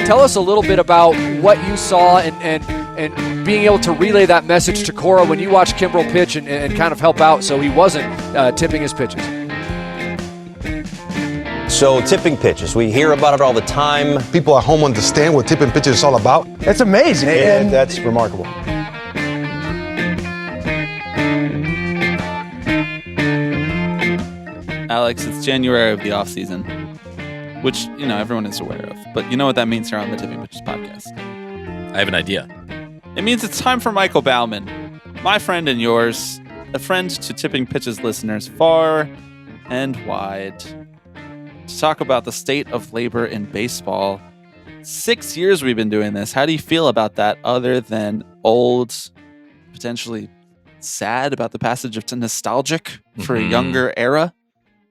Tell us a little bit about what you saw and being able to relay that message to Cora when you watched Kimbrel pitch and kind of help out so he wasn't tipping his pitches. So tipping pitches, we hear about it all the time. People at home understand what tipping pitches is all about. It's amazing. And that's remarkable. Alex, it's January of the offseason, which, everyone is aware of. But you know what that means here on the Tipping Pitches podcast? I have an idea. It means it's time for Michael Baumann, my friend and yours, a friend to Tipping Pitches listeners far and wide, to talk about the state of labor in baseball. 6 years we've been doing this. How do you feel about that other than old, potentially sad about the passage of nostalgic for a younger era?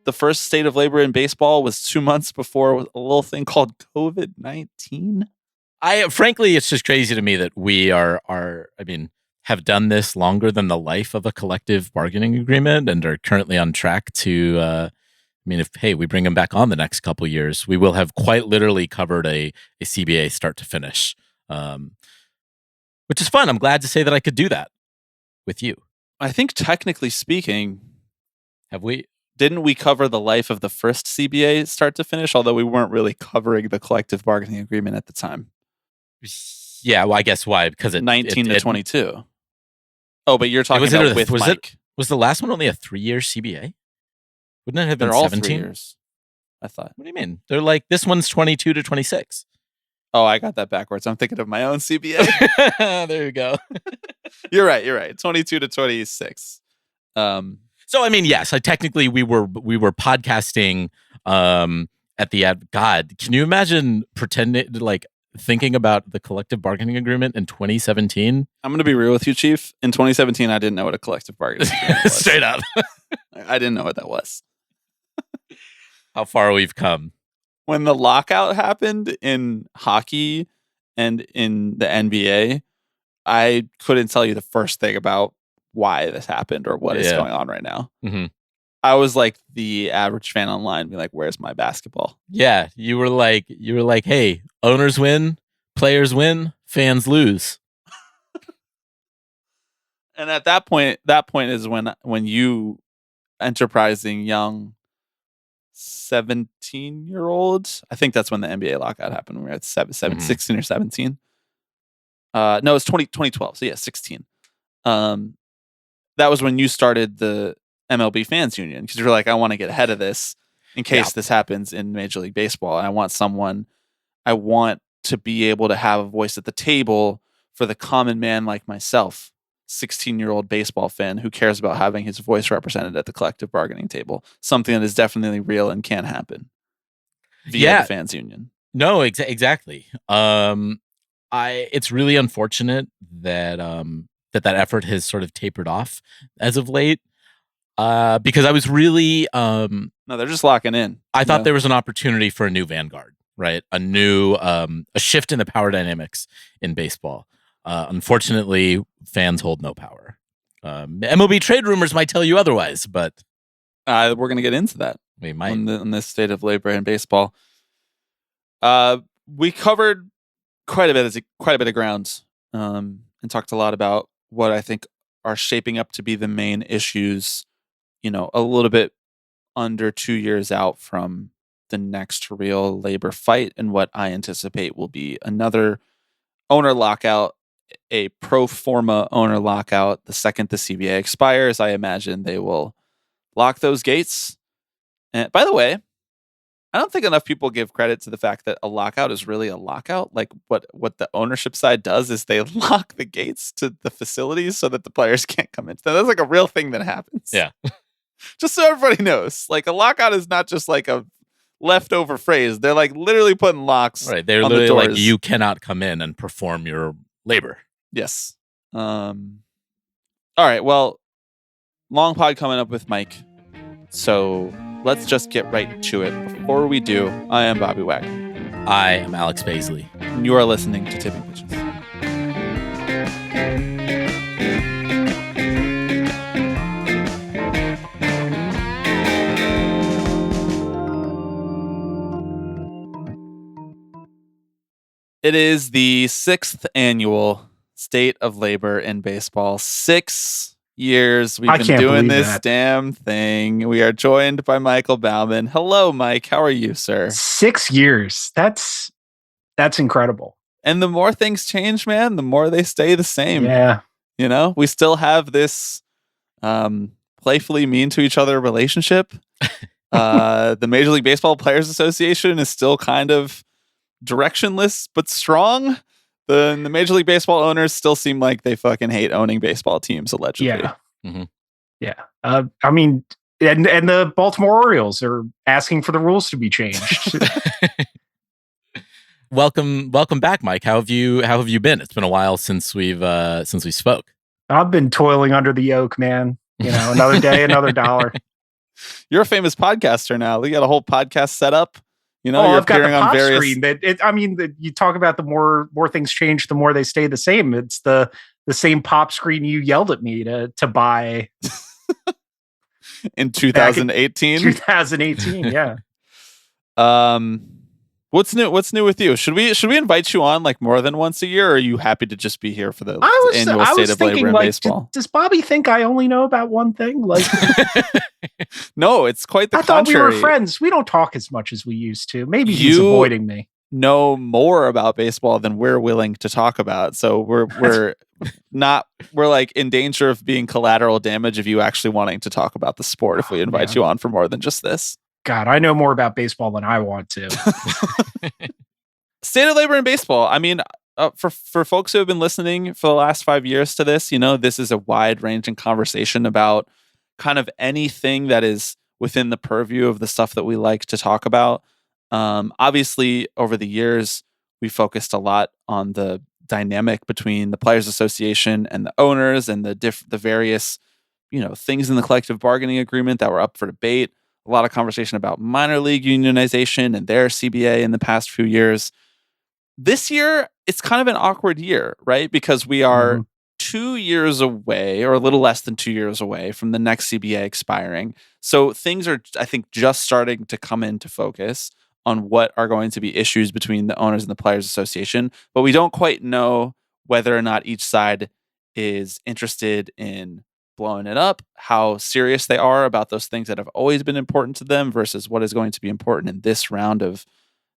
The first state of labor in baseball was 2 months before a little thing called COVID-19. Frankly, it's just crazy to me that we have done this longer than the life of a collective bargaining agreement and are currently on track to, if we bring them back on the next couple years, we will have quite literally covered a CBA start to finish, which is fun. I'm glad to say that I could do that with you. I think technically speaking, have we? Didn't we cover the life of the first CBA start to finish, although we weren't really covering the collective bargaining agreement at the time? Yeah, well, I guess why? Because 19 to 22. Oh, but you're talking about with Mike. Was the last one only a 3-year CBA? Wouldn't it have been They're all 17 3 years, I thought. What do you mean? They're like, this one's 22 to 26. Oh, I got that backwards. I'm thinking of my own CBA. There you go. You're right. 22 to 26. So, yes, technically we were podcasting at the ad. God, can you imagine thinking about the collective bargaining agreement in 2017? I'm going to be real with you, Chief. In 2017, I didn't know what a collective bargaining agreement was. Straight up. I didn't know what that was. How far we've come. When the lockout happened in hockey and in the NBA, I couldn't tell you the first thing about why this happened or what is going on right now. Mm-hmm. I was like the average fan online being like, where's my basketball? Yeah, you were like, hey, owners win, players win, fans lose. And at that point is when you, enterprising young 17-year-old, I think that's when the NBA lockout happened. We were at 16 or 17. No, it's 2012. So yeah, 16. That was when you started the MLB Fans Union, because you're like, I want to get ahead of this in case this happens in Major League Baseball. And I want to be able to have a voice at the table for the common man like myself, 16-year-old baseball fan who cares about having his voice represented at the collective bargaining table, something that is definitely real and can happen via the Fans Union. No, exactly. It's really unfortunate that that effort has sort of tapered off as of late, because I was really no, they're just locking in. I thought there was an opportunity for a new vanguard, right? A new a shift in the power dynamics in baseball. Unfortunately, fans hold no power. MLB trade rumors might tell you otherwise, but we're going to get into that. We might in this state of labor in baseball. We covered quite a bit of ground, and talked a lot about what I think are shaping up to be the main issues. A little bit under 2 years out from the next real labor fight, and what I anticipate will be another owner lockout, a pro forma owner lockout. The second the CBA expires, I imagine they will lock those gates. And by the way, I don't think enough people give credit to the fact that a lockout is really a lockout. Like what the ownership side does is they lock the gates to the facilities so that the players can't come in. So that's like a real thing that happens. Yeah. Just so everybody knows, like a lockout is not just like a leftover phrase. They're like literally putting locks. Right. They're on literally the doors. like, you cannot come in and perform your labor. Yes. All right. Well, long pod coming up with Mike. So let's just get right to it. Before we do, I am Bobby Wagner. I am Alex Baisley. And you are listening to Tipping Pitches. It is the 6th annual State of Labor in Baseball. 6 years we've been doing this damn thing. We are joined by Michael Baumann. Hello, Mike. How are you, sir? 6 years. That's incredible. And the more things change, man, the more they stay the same. Yeah. You know, we still have this playfully mean to each other relationship. The Major League Baseball Players Association is still kind of directionless but strong. The Major League Baseball owners still seem like they fucking hate owning baseball teams, allegedly. Yeah. Mm-hmm. Yeah. I mean, and the Baltimore Orioles are asking for the rules to be changed. Welcome back, Mike. How have you been? It's been a while since we spoke. I've been toiling under the yoke, man. You know, another day, another dollar. You're a famous podcaster now. You got a whole podcast set up. You know, you're appearing on various screen. You talk about the more things change, the more they stay the same. It's the same pop screen you yelled at me to buy in 2018. 2018, yeah. What's new with you? Should we invite you on like more than once a year, or are you happy to just be here for the annual State of Labor in Baseball? Does Bobby think I only know about one thing? Like, no, it's quite the contrary. I thought we were friends. We don't talk as much as we used to. Maybe he's avoiding me. Know more about baseball than we're willing to talk about. So we're like in danger of being collateral damage of you actually wanting to talk about the sport if we invite you on for more than just this. God, I know more about baseball than I want to. State of Labor in Baseball. I mean, for folks who have been listening for the last 5 years to this, you know, this is a wide-ranging conversation about kind of anything that is within the purview of the stuff that we like to talk about. Obviously, over the years, we focused a lot on the dynamic between the Players Association and the owners and the various, you know, things in the collective bargaining agreement that were up for debate. A lot of conversation about minor league unionization and their CBA in the past few years. This year, it's kind of an awkward year, right? Because we are 2 years away, or a little less than 2 years away from the next CBA expiring. So things are, I think, just starting to come into focus on what are going to be issues between the owners and the Players Association. But we don't quite know whether or not each side is interested in blowing it up, how serious they are about those things that have always been important to them versus what is going to be important in this round of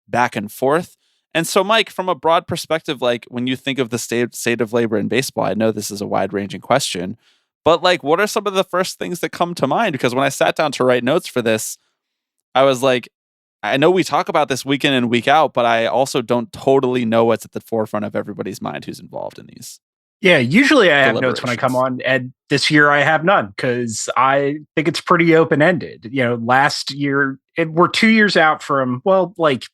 back and forth. And so, Mike, from a broad perspective, like when you think of the state of labor in baseball, I know this is a wide-ranging question, but like, what are some of the first things that come to mind? Because when I sat down to write notes for this, I was like, I know we talk about this week in and week out, but I also don't totally know what's at the forefront of everybody's mind who's involved in these. Yeah, usually I have notes when I come on, and this year I have none because I think it's pretty open-ended. You know, last year, we're 2 years out from, well, like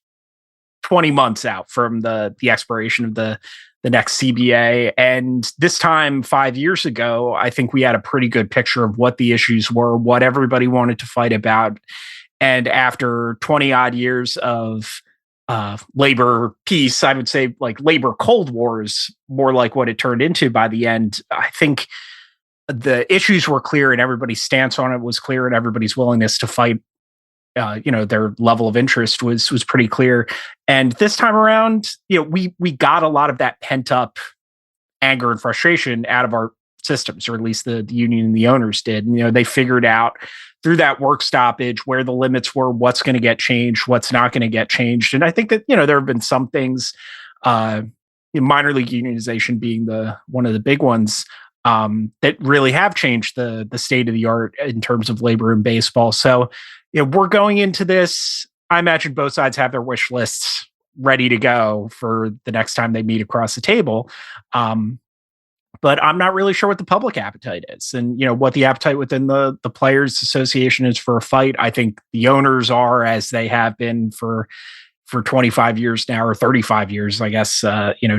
20 months out from the expiration of the next CBA. And this time, 5 years ago, I think we had a pretty good picture of what the issues were, what everybody wanted to fight about. And after 20 odd years of labor peace, I would say like labor Cold War is more like what it turned into by the end. I think the issues were clear and everybody's stance on it was clear and everybody's willingness to fight, their level of interest was pretty clear. And this time around, we got a lot of that pent up anger and frustration out of our systems, or at least the union and the owners did. And, they figured out through that work stoppage where the limits were, what's going to get changed, what's not going to get changed. And I think that, there have been some things, minor league unionization being one of the big ones, that really have changed the state of the art in terms of labor in baseball. So, we're going into this. I imagine both sides have their wish lists ready to go for the next time they meet across the table. But I'm not really sure what the public appetite is and, what the appetite within the Players Association is for a fight. I think the owners are, as they have been for 25 years now, or 35 years, I guess,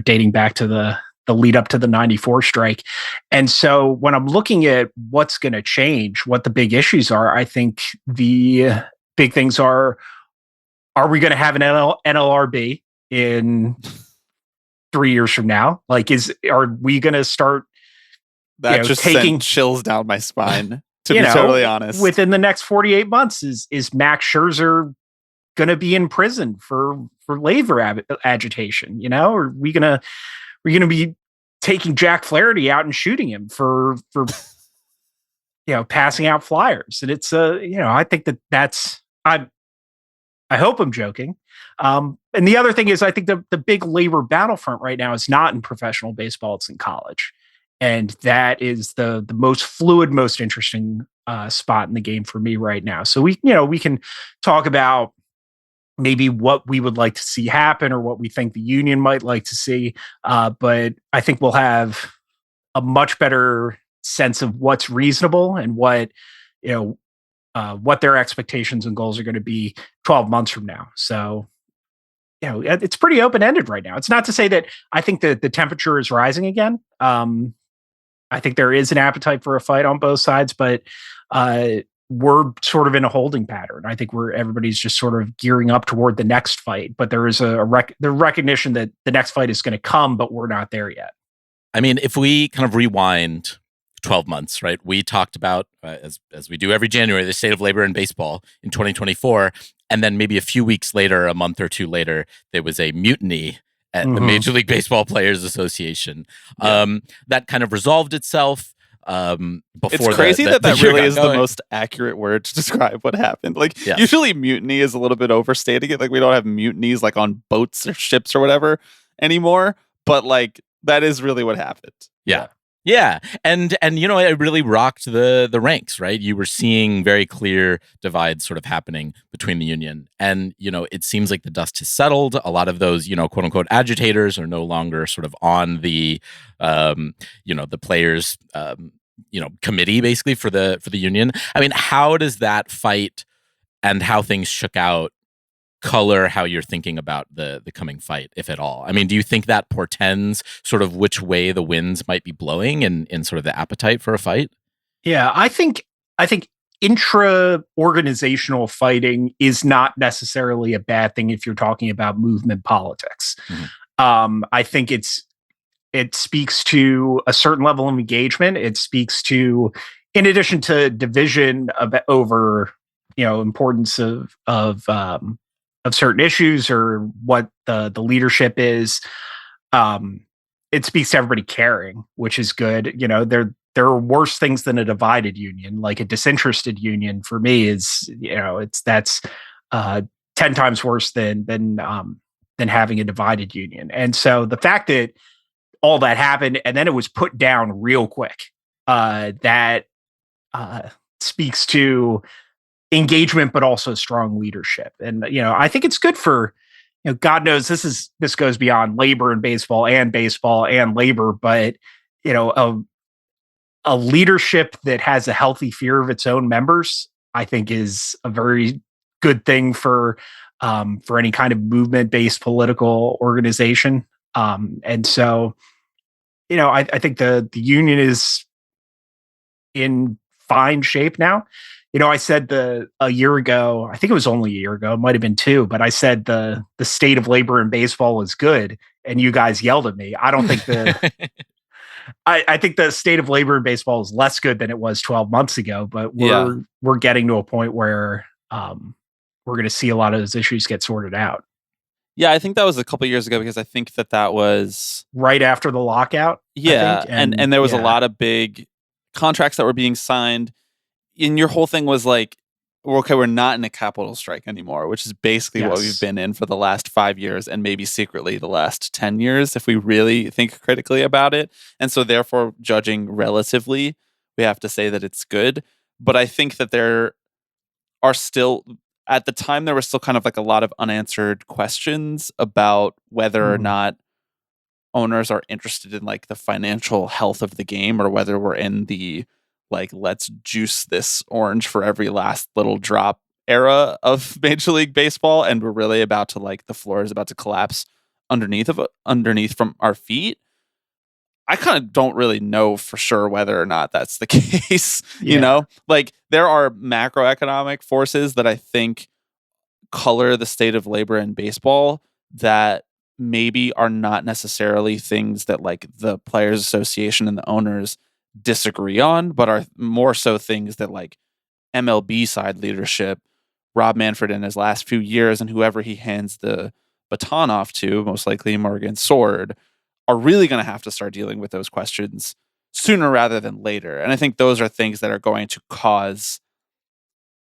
dating back to the lead up to the 94 strike. And so when I'm looking at what's going to change, what the big issues are, I think the big things are we going to have an NLRB in 3 years from now? Like, are we going to start that just taking chills down my spine, to be totally honest? Within the next 48 months, is Max Scherzer going to be in prison for labor agitation? You know, or we're going to be taking Jack Flaherty out and shooting him for passing out flyers? And it's I think that's I hope I'm joking. And the other thing is, I think the big labor battlefront right now is not in professional baseball; it's in college, and that is the most fluid, most interesting spot in the game for me right now. So we can talk about maybe what we would like to see happen or what we think the union might like to see, but I think we'll have a much better sense of what's reasonable and what their expectations and goals are going to be 12 months from now. So, it's pretty open-ended right now. It's not to say that I think that the temperature is rising again. I think there is an appetite for a fight on both sides, but we're sort of in a holding pattern. I think everybody's just sort of gearing up toward the next fight, but there is the recognition that the next fight is going to come, but we're not there yet. I mean, if we kind of rewind 12 months, right? We talked about, as we do every January, the state of labor in baseball in 2024. And then maybe a few weeks later, a month or two later, there was a mutiny at the Major League Baseball Players Association. That kind of resolved itself. Before it's crazy that really is the most accurate word to describe what happened. Usually mutiny is a little bit overstating it. Like, we don't have mutinies like on boats or ships or whatever anymore. But that is really what happened. Yeah. And it really rocked the ranks, right? You were seeing very clear divides sort of happening between the union. And, it seems like the dust has settled. A lot of those, quote unquote agitators are no longer sort of on the the players committee basically for the union. I mean, how does that fight and how things shook out color how you're thinking about the coming fight, if at all? I mean, do you think that portends sort of which way the winds might be blowing in sort of the appetite for a fight? Yeah, I think intra-organizational fighting is not necessarily a bad thing if you're talking about movement politics. I think it speaks to a certain level of engagement. It speaks to, in addition to division over importance of certain issues or what the leadership is, it speaks to everybody caring, which is good. There are worse things than a divided union. Like a disinterested union for me is, that's 10 times worse than having a divided union. And so the fact that all that happened and then it was put down real quick, that speaks to engagement, but also strong leadership. And, I think it's good for, God knows this goes beyond labor and baseball and labor, but, a leadership that has a healthy fear of its own members, I think is a very good thing for any kind of movement-based political organization. And so, I think the union is in fine shape now. I said a year ago, I think it was only a year ago, it might have been two, but I said the state of labor in baseball is good, and you guys yelled at me. I don't think I think the state of labor in baseball is less good than it was 12 months ago, but we're getting to a point where we're going to see a lot of those issues get sorted out. Yeah, I think that was a couple of years ago because I think that was right after the lockout. Yeah, and there was a lot of big contracts that were being signed. And your whole thing was like, we're not in a capital strike anymore, which is basically what we've been in for the last 5 years and maybe secretly the last 10 years, if we really think critically about it. And so therefore, judging relatively, we have to say that it's good. But I think that there are still, at the time, there was still kind of like a lot of unanswered questions about whether or not owners are interested in like the financial health of the game, or whether we're in the let's juice this orange for every last little drop era of Major League Baseball, and we're really about to the floor is about to collapse underneath from our feet. I kind of don't really know for sure whether or not that's the case. There are macroeconomic forces that I think color the state of labor in baseball that maybe are not necessarily things that the Players Association and the owners disagree on, but are more so things that MLB side leadership Rob Manfred in his last few years and whoever he hands the baton off to, most likely Morgan Sword, are really going to have to start dealing with those questions sooner rather than later. And I think those are things that are going to cause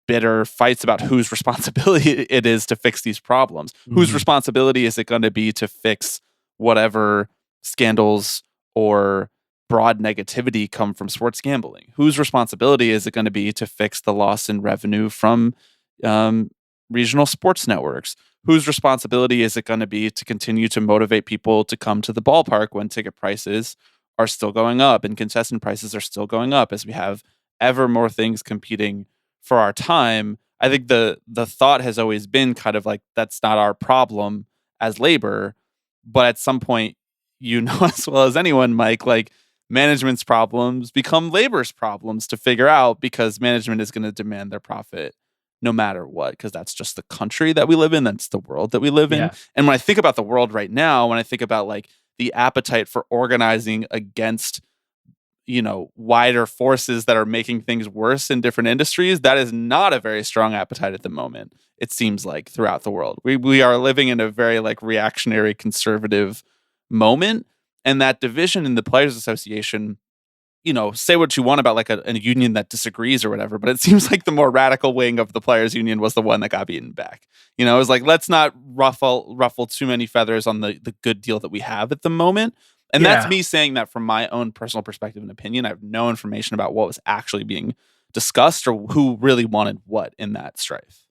bitter fights about whose responsibility it is to fix these problems. Whose responsibility is it going to be to fix whatever scandals or broad negativity come from sports gambling? Whose responsibility is it going to be to fix the loss in revenue from regional sports networks? Whose responsibility is it going to be to continue to motivate people to come to the ballpark when ticket prices are still going up and concession prices are still going up as we have ever more things competing for our time? I think the thought has always been kind of like, that's not our problem as labor. But at some point, you know as well as anyone, Mike, like management's problems become labor's problems to figure out, because management is going to demand their profit no matter what, because that's just the country that we live in. That's the world that we live in. And when I think about the world right now, when I think about like the appetite for organizing against, you know, wider forces that are making things worse in different industries, that is not a very strong appetite at the moment. It seems like throughout the world, we are living in a very like reactionary conservative moment, and that division in the Players Association, you know, say what you want about like a union that disagrees or whatever, but it seems like the more radical wing of the Players Union was the one that got beaten back. You know, it was like, let's not ruffle too many feathers on the good deal that we have at the moment. And that's me saying that from my own personal perspective and opinion. I have no information about what was actually being discussed or who really wanted what in that strife.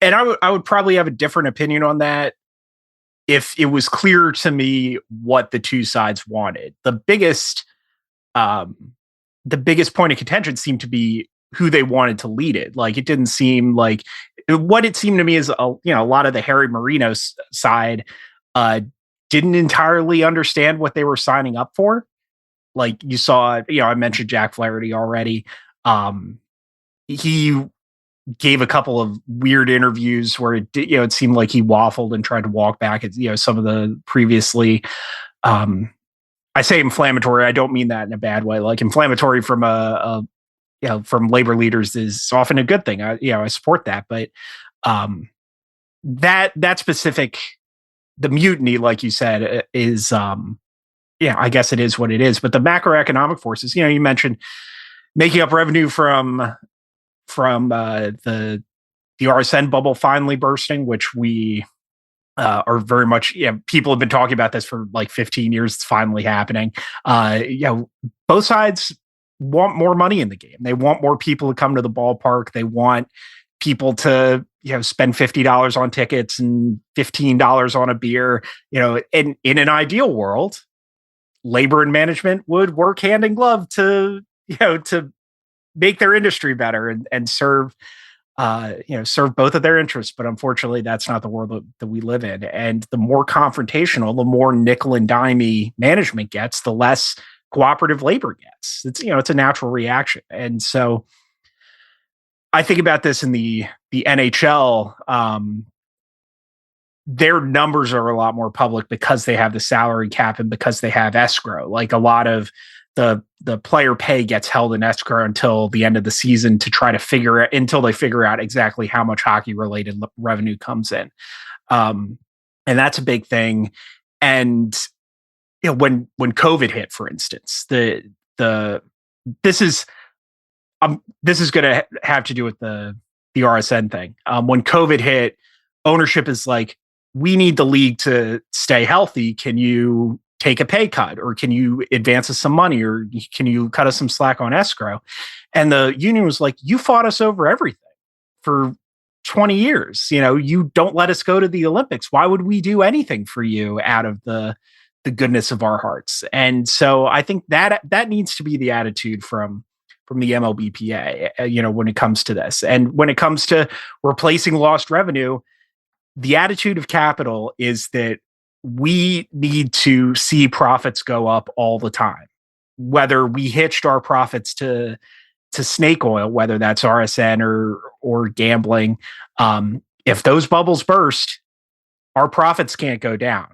And I would probably have a different opinion on that if it was clear to me what the two sides wanted. The biggest point of contention seemed to be who they wanted to lead it. Like, it didn't seem like what it seemed to me is, a lot of the Harry Marino side didn't entirely understand what they were signing up for. Like, you saw, I mentioned Jack Flaherty already. He gave a couple of weird interviews where it seemed like he waffled and tried to walk back at, some of the previously, I say inflammatory. I don't mean that in a bad way. Like, inflammatory from from labor leaders is often a good thing. I support that, but that specific, the mutiny, like you said, is I guess it is what it is. But the macroeconomic forces, you mentioned making up revenue from the RSN bubble finally bursting, which we are very much, people have been talking about this for like 15 years. It's finally happening. Both sides want more money in the game. They want more people to come to the ballpark. They want people to, spend $50 on tickets and $15 on a beer, and in an ideal world, labor and management would work hand in glove to make their industry better and serve both of their interests. But unfortunately, that's not the world that we live in. And the more confrontational, the more nickel and dimey management gets, the less cooperative labor gets. It's a natural reaction. And so I think about this in the NHL. Their numbers are a lot more public because they have the salary cap and because they have escrow. Like, a lot of the player pay gets held in escrow until the end of the season to try to until they figure out exactly how much hockey related revenue comes in. And that's a big thing. And when COVID hit, for instance, this is going to have to do with the RSN thing. When COVID hit, ownership is like, we need the league to stay healthy. Can you take a pay cut, or can you advance us some money, or can you cut us some slack on escrow? And the union was like, you fought us over everything for 20 years. You don't let us go to the Olympics. Why would we do anything for you out of the goodness of our hearts? And so I think that needs to be the attitude from the MLBPA, when it comes to this. And when it comes to replacing lost revenue, the attitude of capital is that we need to see profits go up all the time. Whether we hitched our profits to snake oil, whether that's RSN or gambling, if those bubbles burst, our profits can't go down.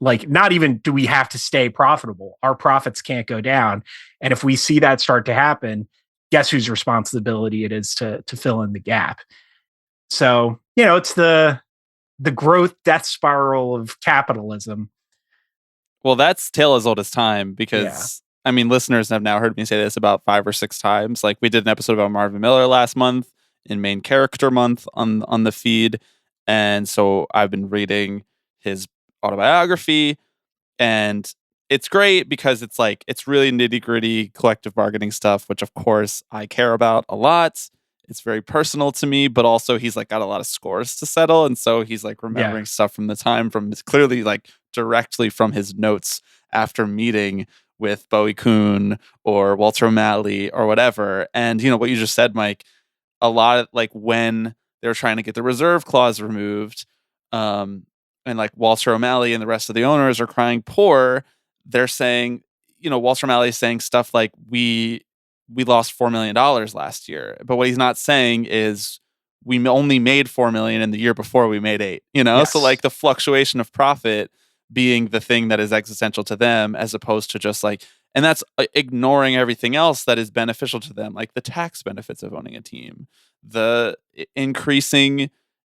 Like, not even do we have to stay profitable, our profits can't go down. And if we see that start to happen, guess whose responsibility it is to fill in the gap? So, you know, it's the growth death spiral of capitalism. Well, that's tale as old as time because I mean, listeners have now heard me say this about 5 or 6 times. Like we did an episode about Marvin Miller last month in main character month on the feed. And so I've been reading his autobiography, and it's great because it's like it's really nitty-gritty collective bargaining stuff, which of course I care about a lot. It's very personal to me, but also he's like got a lot of scores to settle, and so he's like remembering stuff from the time from it's clearly like directly from his notes after meeting with Bowie Kuhn or Walter O'Malley or whatever. And you know what you just said, Mike, a lot of like when they were trying to get the reserve clause removed, and like Walter O'Malley and the rest of the owners are crying poor. They're saying, you know, Walter O'Malley is saying stuff like we lost $4 million last year. But what he's not saying is we only made $4 million and the year before we made $8 million, you know? Yes. So like the fluctuation of profit being the thing that is existential to them as opposed to just like, and that's ignoring everything else that is beneficial to them, like the tax benefits of owning a team, the increasing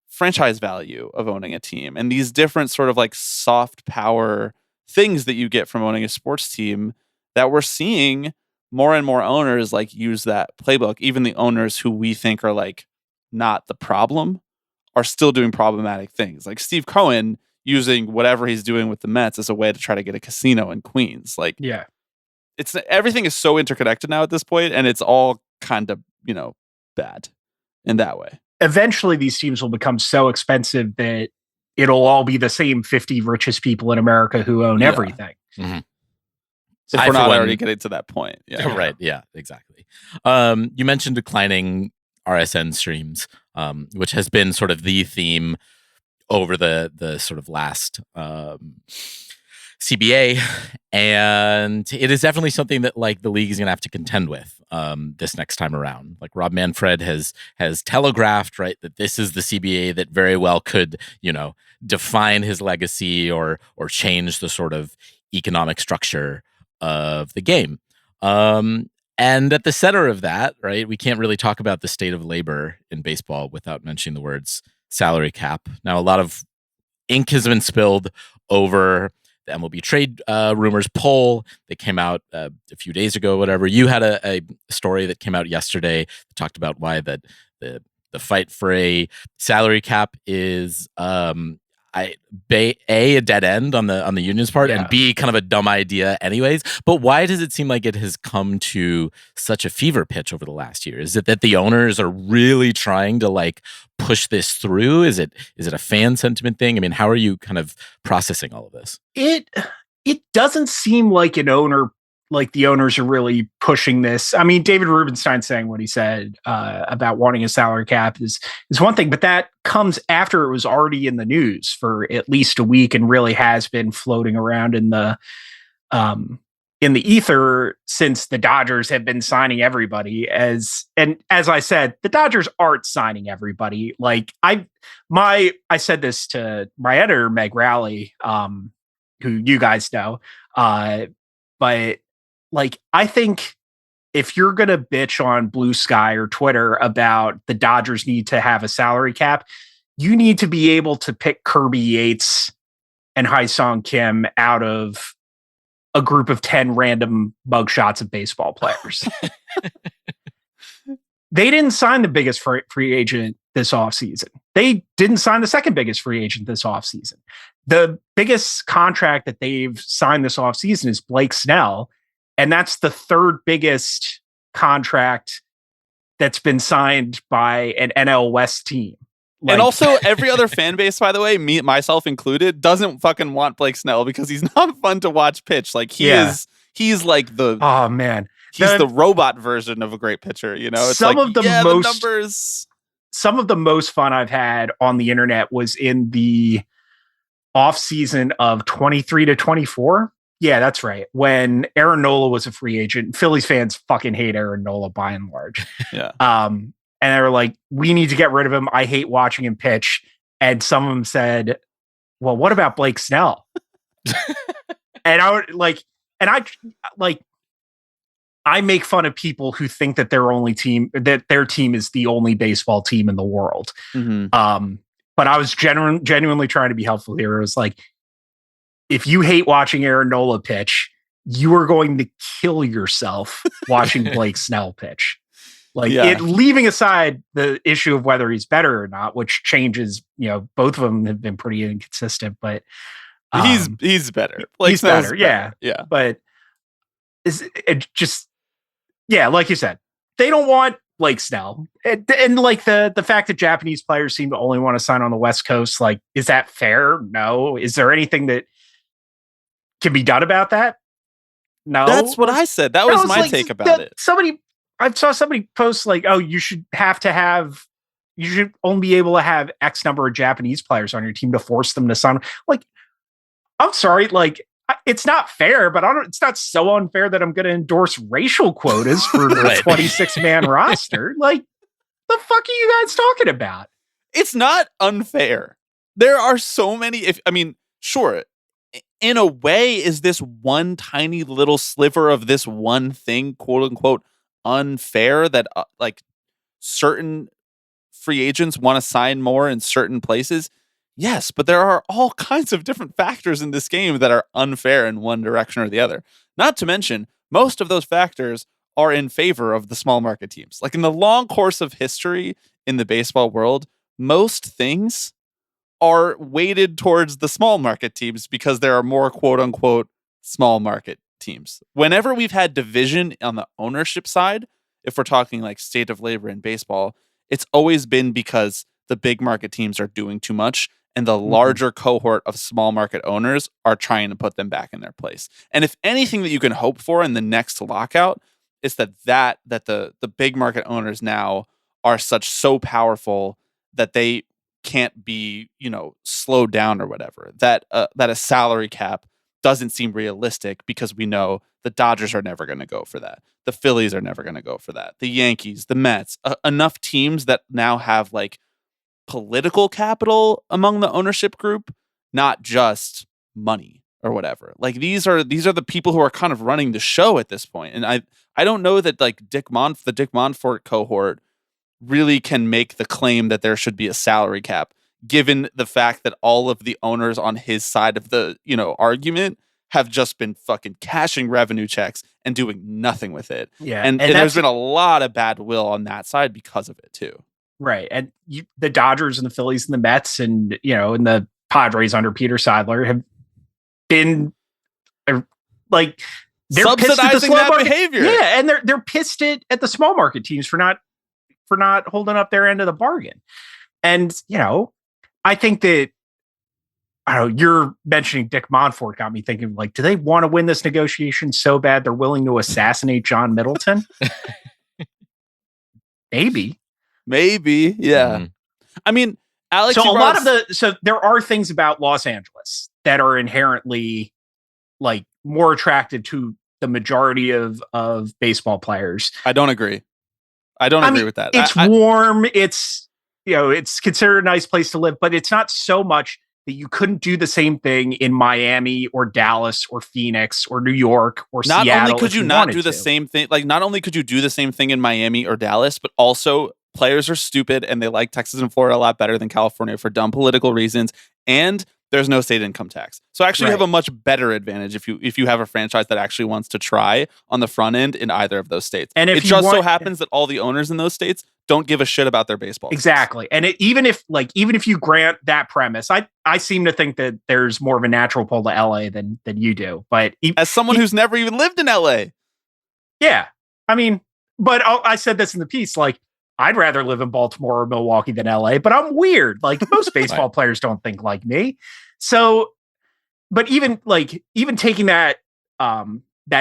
franchise value of owning a team, and these different sort of like soft power things that you get from owning a sports team that we're seeing more and more owners like use that playbook. Even the owners who we think are like not the problem are still doing problematic things. Like Steve Cohen using whatever he's doing with the Mets as a way to try to get a casino in Queens. Like, yeah, it's everything is so interconnected now at this point, and it's all kind of, you know, bad in that way. Eventually these teams will become so expensive that it'll all be the same 50 richest people in America who own everything. Mm-hmm. If we're not already getting to that point. Yeah. Right. Yeah, exactly. You mentioned declining RSN streams, which has been sort of the theme over the sort of last CBA, and it is definitely something that like the league is going to have to contend with this next time around. Like Rob Manfred has telegraphed, right, that this is the CBA that very well could, you know, define his legacy or change the sort of economic structure of the game. And at the center of that, right, we can't really talk about the state of labor in baseball without mentioning the words salary cap. Now, a lot of ink has been spilled over the MLB trade rumors poll that came out a few days ago, whatever. You had a story that came out yesterday that talked about why the fight for a salary cap is a dead end on the union's part, and B, kind of a dumb idea anyways. But why does it seem like it has come to such a fever pitch over the last year? Is it that the owners are really trying to like push this through? Is it a fan sentiment thing? I mean, how are you kind of processing all of this? It doesn't seem like the owners are really pushing this. I mean, David Rubenstein saying what he said about wanting a salary cap is one thing, but that comes after it was already in the news for at least a week and really has been floating around in the ether since the Dodgers have been signing everybody. As I said, the Dodgers aren't signing everybody. Like I said this to my editor Meg Rowley, who you guys know, but like, I think if you're going to bitch on Blue Sky or Twitter about the Dodgers need to have a salary cap, you need to be able to pick Kirby Yates and Hyesung Kim out of a group of 10 random mugshots of baseball players. They didn't sign the biggest free agent this offseason. They didn't sign the second biggest free agent this offseason. The biggest contract that they've signed this offseason is Blake Snell. And that's the third biggest contract that's been signed by an NL West team. And also every other fan base, by the way, myself included, doesn't fucking want Blake Snell because he's not fun to watch pitch. Like he's like the, oh man, he's the robot version of a great pitcher. You know, it's some like, of the numbers. Some of the most fun I've had on the internet was in the off season of 23 to 24. Yeah, that's right. When Aaron Nola was a free agent, Phillies fans fucking hate Aaron Nola by and large. Yeah. And they were like, we need to get rid of him. I hate watching him pitch. And some of them said, well, what about Blake Snell? And I would like, I make fun of people who think that their team is the only baseball team in the world. Mm-hmm. But I was genuinely trying to be helpful here. It was like, if you hate watching Aaron Nola pitch, you are going to kill yourself watching Blake Snell pitch. Like leaving aside the issue of whether he's better or not, which changes, both of them have been pretty inconsistent, but he's better. He's better. Yeah. But like you said, they don't want Blake Snell. And like the fact that Japanese players seem to only want to sign on the West Coast, like, is that fair? No. Is there anything that can be done about that? No. That's what I said. That was my take about it. I saw somebody post like, oh, you should only be able to have X number of Japanese players on your team to force them to sign. Like, I'm sorry, like, it's not fair, but it's not so unfair that I'm going to endorse racial quotas for the 26-man roster. Like, the fuck are you guys talking about? It's not unfair. There are so many. Sure. In a way, is this one tiny little sliver of this one thing, quote unquote, unfair that like certain free agents want to sign more in certain places? Yes, but there are all kinds of different factors in this game that are unfair in one direction or the other. Not to mention, most of those factors are in favor of the small market teams. Like, in the long course of history in the baseball world, most things are weighted towards the small market teams because there are more quote unquote small market teams. Whenever we've had division on the ownership side, if we're talking like state of labor in baseball, it's always been because the big market teams are doing too much and the larger cohort of small market owners are trying to put them back in their place. And if anything that you can hope for in the next lockout is that the big market owners now are so powerful that they can't be, slowed down or whatever, that a salary cap doesn't seem realistic because we know the Dodgers are never going to go for that. The Phillies are never going to go for that. The Yankees, the Mets, enough teams that now have like political capital among the ownership group, not just money or whatever. Like, these are the people who are kind of running the show at this point. And I don't know that like the Dick Monfort cohort really can make the claim that there should be a salary cap, given the fact that all of the owners on his side of the, argument have just been fucking cashing revenue checks and doing nothing with it. Yeah. And there's been a lot of bad will on that side because of it too. Right. And the Dodgers and the Phillies and the Mets and, and the Padres under Peter Seidler have been like, they're subsidizing that behavior. Yeah. And they're pissed at the small market teams for not holding up their end of the bargain. And, I think that, you're mentioning Dick Monfort got me thinking, like, do they want to win this negotiation so bad they're willing to assassinate John Middleton? Maybe. Yeah. I mean, Alex. So there are things about Los Angeles that are inherently like more attractive to the majority of baseball players. I don't agree. I don't agree with that. It's warm. It's, it's considered a nice place to live, but it's not so much that you couldn't do the same thing in Miami or Dallas or Phoenix or New York or Seattle. Not only could you not do the same thing, like not only could you do the same thing in Miami or Dallas, but also players are stupid and they like Texas and Florida a lot better than California for dumb political reasons. And there's no state income tax. So actually you have a much better advantage if you have a franchise that actually wants to try on the front end in either of those states. And it just so happens that all the owners in those states don't give a shit about their baseball. Exactly. And even if you grant that premise, I seem to think that there's more of a natural pull to LA than you do. But as someone who's never even lived in LA. Yeah. I mean, but I said this in the piece, like, I'd rather live in Baltimore or Milwaukee than LA, but I'm weird. Like, most baseball players don't think like me. So, but even taking that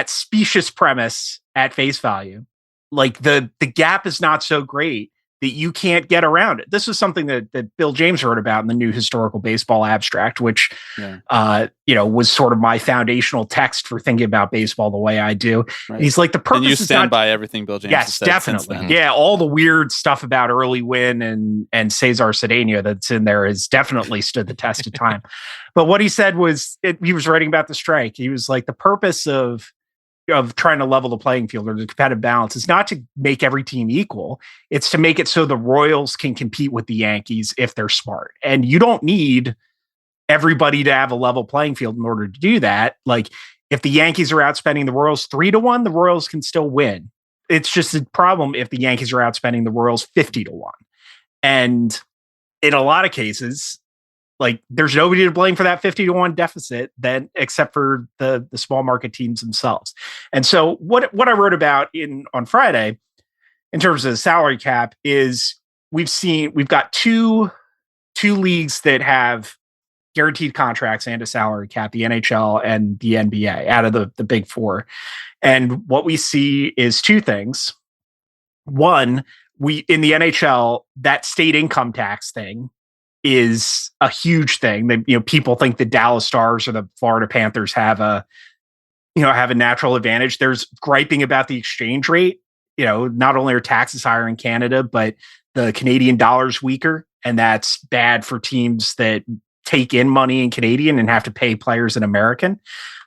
specious premise at face value, like the gap is not so great that you can't get around it. This was something that Bill James wrote about in the new historical baseball abstract, which, was sort of my foundational text for thinking about baseball the way I do. Right. He's like, the purpose and you is stand by everything Bill James has said. Yes, definitely. Yeah. All the weird stuff about early win and Cesar Cedeno that's in there has definitely stood the test of time. But what he said was, he was writing about the strike. He was like, the purpose of of trying to level the playing field or the competitive balance is not to make every team equal. It's to make it so the Royals can compete with the Yankees if they're smart. And you don't need everybody to have a level playing field in order to do that. Like if the Yankees are outspending the Royals 3-1, the Royals can still win. It's just a problem if the Yankees are outspending the Royals 50-1. And in a lot of cases, like there's nobody to blame for that 50-1 deficit then except for the small market teams themselves. And so what I wrote about on Friday in terms of the salary cap is we've got two leagues that have guaranteed contracts and a salary cap, the NHL and the NBA out of the big four. And what we see is two things. One, in the NHL, that state income tax thing is a huge thing. That people think the Dallas Stars or the Florida Panthers have a natural advantage. There's griping about the exchange rate. Not only are taxes higher in Canada, but the Canadian dollar's weaker, and that's bad for teams that take in money in Canadian and have to pay players in American.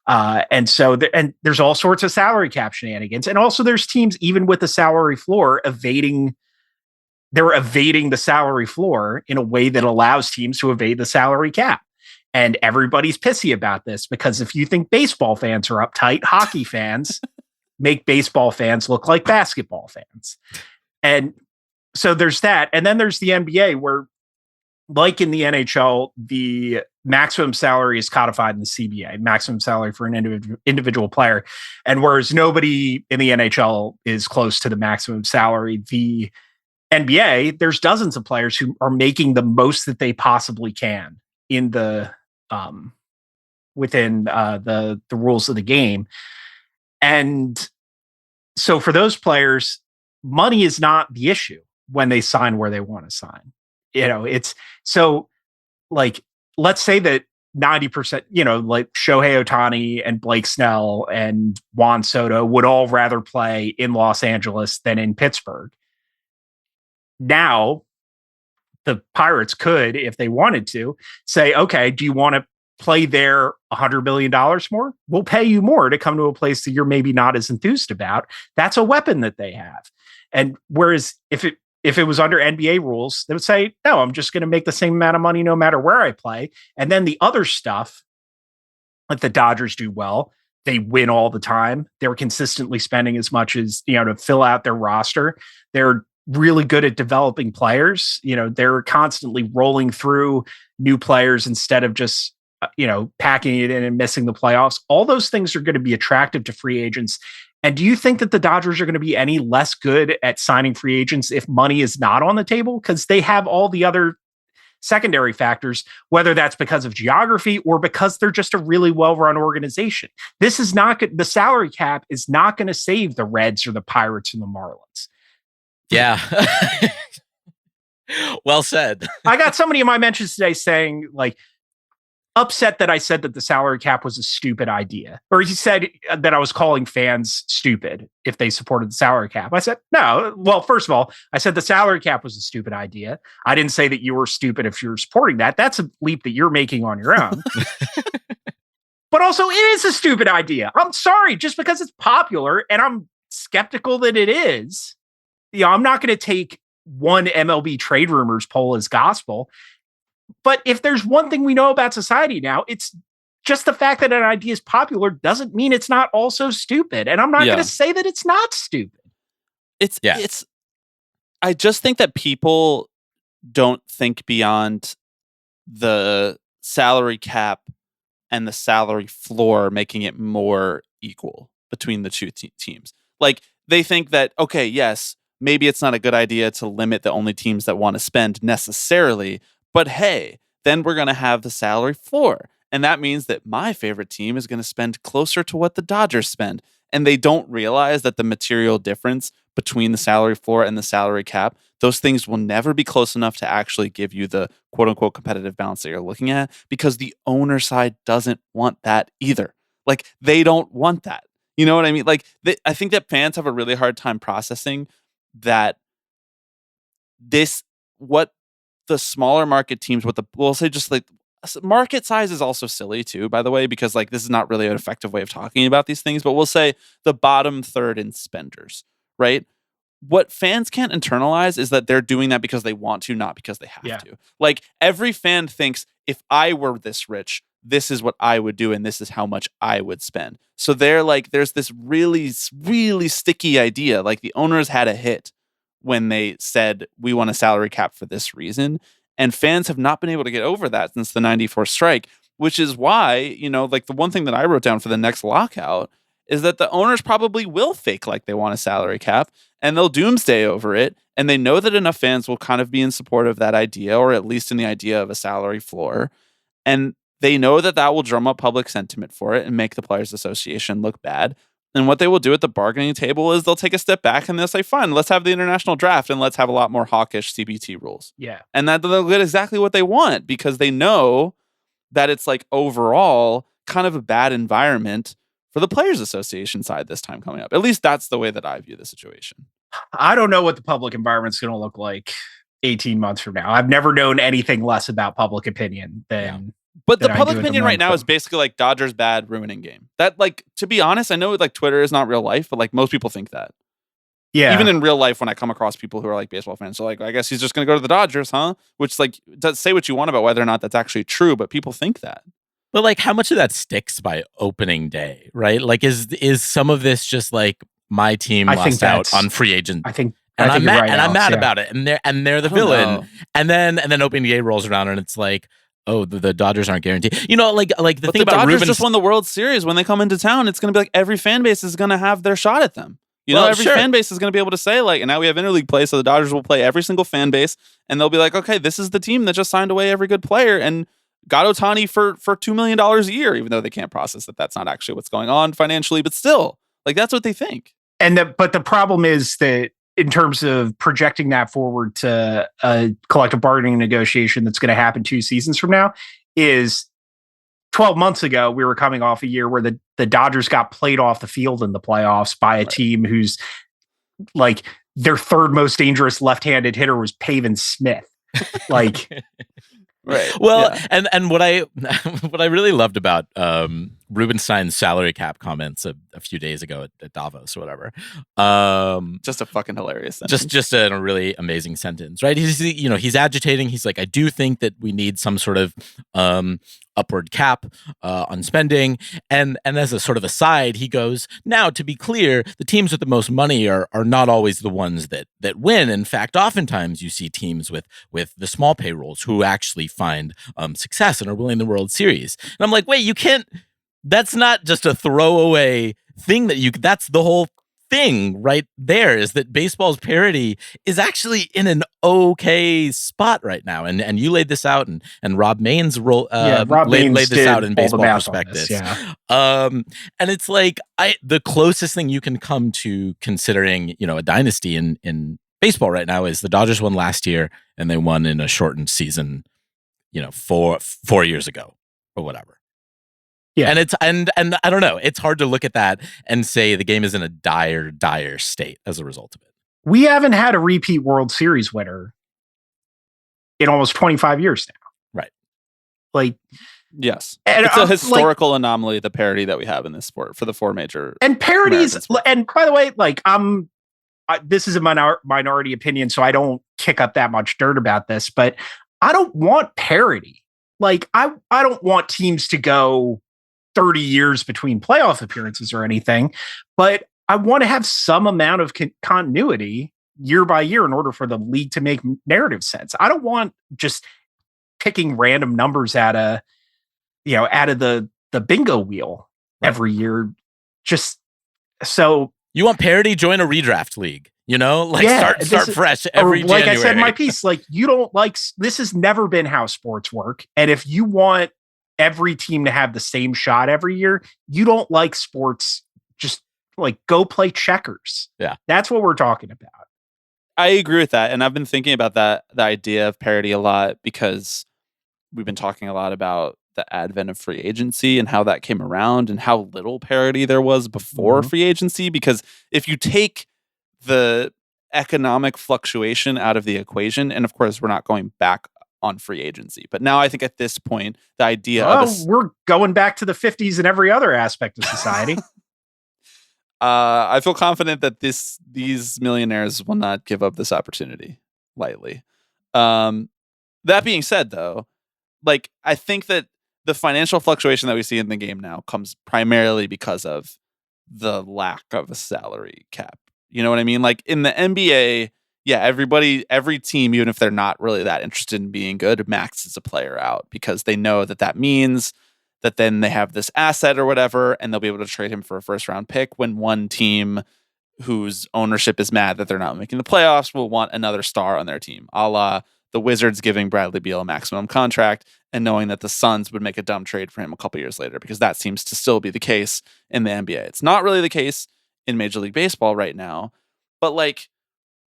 And so there's all sorts of salary cap shenanigans, and also there's teams even with the salary floor evading the salary floor in a way that allows teams to evade the salary cap. And everybody's pissy about this because if you think baseball fans are uptight, hockey fans make baseball fans look like basketball fans. And so there's that. And then there's the NBA where, like in the NHL, the maximum salary is codified in the CBA, maximum salary for an individual player. And whereas nobody in the NHL is close to the maximum salary, the NBA, there's dozens of players who are making the most that they possibly can in the within the rules of the game. And so for those players, money is not the issue when they sign where they want to sign. It's so like, let's say that 90%, like Shohei Ohtani and Blake Snell and Juan Soto would all rather play in Los Angeles than in Pittsburgh. Now, the Pirates could, if they wanted to, say, okay, do you want to play there $100 million more? We'll pay you more to come to a place that you're maybe not as enthused about. That's a weapon that they have. And whereas if it was under NBA rules, they would say, no, I'm just going to make the same amount of money no matter where I play. And then the other stuff, like the Dodgers do well, they win all the time. They're consistently spending as much as, to fill out their roster. They're really good at developing players. They're constantly rolling through new players instead of just, packing it in and missing the playoffs. All those things are going to be attractive to free agents. And do you think that the Dodgers are going to be any less good at signing free agents if money is not on the table? Because they have all the other secondary factors, whether that's because of geography or because they're just a really well-run organization. This is not good. The salary cap is not going to save the Reds or the Pirates or the Marlins. Yeah. Well said. I got somebody in my mentions today saying, like, upset that I said that the salary cap was a stupid idea. Or he said that I was calling fans stupid if they supported the salary cap. I said, no. Well, first of all, I said the salary cap was a stupid idea. I didn't say that you were stupid if you're supporting that. That's a leap that you're making on your own. But also, it is a stupid idea. I'm sorry, just because it's popular and I'm skeptical that it is. I'm not going to take one MLB trade rumors poll as gospel. But if there's one thing we know about society now, it's just the fact that an idea is popular doesn't mean it's not also stupid. And I'm not going to say that it's not stupid. I just think that people don't think beyond the salary cap and the salary floor, making it more equal between the two teams. Like, they think that, okay, yes, maybe it's not a good idea to limit the only teams that want to spend necessarily, but hey, then we're going to have the salary floor. And that means that my favorite team is going to spend closer to what the Dodgers spend. And they don't realize that the material difference between the salary floor and the salary cap, those things will never be close enough to actually give you the quote unquote competitive balance that you're looking at, because the owner side doesn't want that either. Like, they don't want that. You know what I mean? Like, I think that fans have a really hard time processing that what the smaller market teams, we'll say just like market size is also silly too, by the way, because like this is not really an effective way of talking about these things, but we'll say the bottom third in spenders, right? What fans can't internalize is that they're doing that because they want to, not because they have to. Like every fan thinks, if I were this rich, this is what I would do, and this is how much I would spend. So they're like, there's this really, really sticky idea. Like the owners had a hit when they said, we want a salary cap for this reason. And fans have not been able to get over that since the 94 strike, which is why, you know, like the one thing that I wrote down for the next lockout is that the owners probably will fake like they want a salary cap and they'll doomsday over it. And they know that enough fans will kind of be in support of that idea, or at least in the idea of a salary floor. And they know that that will drum up public sentiment for it and make the Players Association look bad. And what they will do at the bargaining table is they'll take a step back and they'll say, fine, let's have the international draft and let's have a lot more hawkish CBT rules. Yeah. And that they'll get exactly what they want because they know that it's like overall kind of a bad environment for the Players Association side this time coming up. At least that's the way that I view the situation. I don't know what the public environment's going to look like 18 months from now. I've never known anything less about public opinion than... But the public opinion right now is basically like Dodgers bad, ruining game. That, like, to be honest, I know like Twitter is not real life, but like most people think that. Yeah. Even in real life, when I come across people who are like baseball fans, so like, I guess he's just going to go to the Dodgers, huh? Which like does say what you want about whether or not that's actually true, but people think that. But like, how much of that sticks by opening day, right? Like, is some of this just like my team lost out on free agent? I think. And I'm mad, right, and Alex, I'm mad about it, and they're the villain, know. and then opening day rolls around, and it's like, oh, the Dodgers aren't guaranteed. You know, like the thing about Dodgers Ruben just won the World Series. When they come into town, it's going to be like every fan base is going to have their shot at them. You know, every fan base is going to be able to say like, and now we have interleague play, so the Dodgers will play every single fan base, and they'll be like, okay, this is the team that just signed away every good player and got Ohtani for $2 million a year, even though they can't process that that's not actually what's going on financially, but still, like that's what they think. But the problem is that in terms of projecting that forward to a collective bargaining negotiation that's going to happen 2 seasons from now, is 12 months ago, we were coming off a year where the Dodgers got played off the field in the playoffs by a team who's like their third most dangerous left-handed hitter was Pavin Smith. Like, right. Well, yeah. and what I really loved about Rubenstein's salary cap comments a few days ago at Davos or whatever, just a fucking hilarious sentence. Just a really amazing sentence, right? He's agitating. He's like, I do think that we need some sort of upward cap on spending, and as a sort of aside, he goes, now to be clear, the teams with the most money are not always the ones that win. In fact, oftentimes you see teams with the small payrolls who actually find success and are winning the World Series. And I'm like, wait, you can't. That's not just a throwaway thing that's the whole thing right there, is that baseball's parity is actually in an okay spot right now. And you laid this out, and Rob Main's role laid this out in Baseball Prospectus. And it's like the closest thing you can come to considering, a dynasty in baseball right now is the Dodgers won last year, and they won in a shortened season, 4 years ago or whatever. Yeah. And it's and I don't know, it's hard to look at that and say the game is in a dire state as a result of it. We haven't had a repeat World Series winner in almost 25 years now. Right. Like, yes. It's a historical anomaly, the parity that we have in this sport for the 4 major. And parities, and by the way, like this is a minority opinion, so I don't kick up that much dirt about this, but I don't want parity. Like, I don't want teams to go 30 years between playoff appearances or anything, but I want to have some amount of continuity year by year in order for the league to make narrative sense. I don't want just picking random numbers out of the bingo wheel every year. Just so you want parity, join a redraft league. Start fresh every January. Like I said in my piece, like you don't like this has never been how sports work, and if you want every team to have the same shot every year, you don't like sports. Just like go play checkers. Yeah. That's what we're talking about. I agree with that. And I've been thinking about the idea of parity a lot because we've been talking a lot about the advent of free agency and how that came around and how little parity there was before free agency. Because if you take the economic fluctuation out of the equation, and of course we're not going back on free agency. But now I think at this point, the idea of we're going back to the 50s in every other aspect of society. I feel confident that these millionaires will not give up this opportunity lightly. That being said, though, like, I think that the financial fluctuation that we see in the game now comes primarily because of the lack of a salary cap. You know what I mean? Like in the NBA, yeah, every team, even if they're not really that interested in being good, maxes a player out because they know that means that then they have this asset or whatever, and they'll be able to trade him for a first round pick when one team whose ownership is mad that they're not making the playoffs will want another star on their team, a la the Wizards giving Bradley Beal a maximum contract and knowing that the Suns would make a dumb trade for him a couple years later, because that seems to still be the case in the NBA. It's not really the case in Major League Baseball right now, but like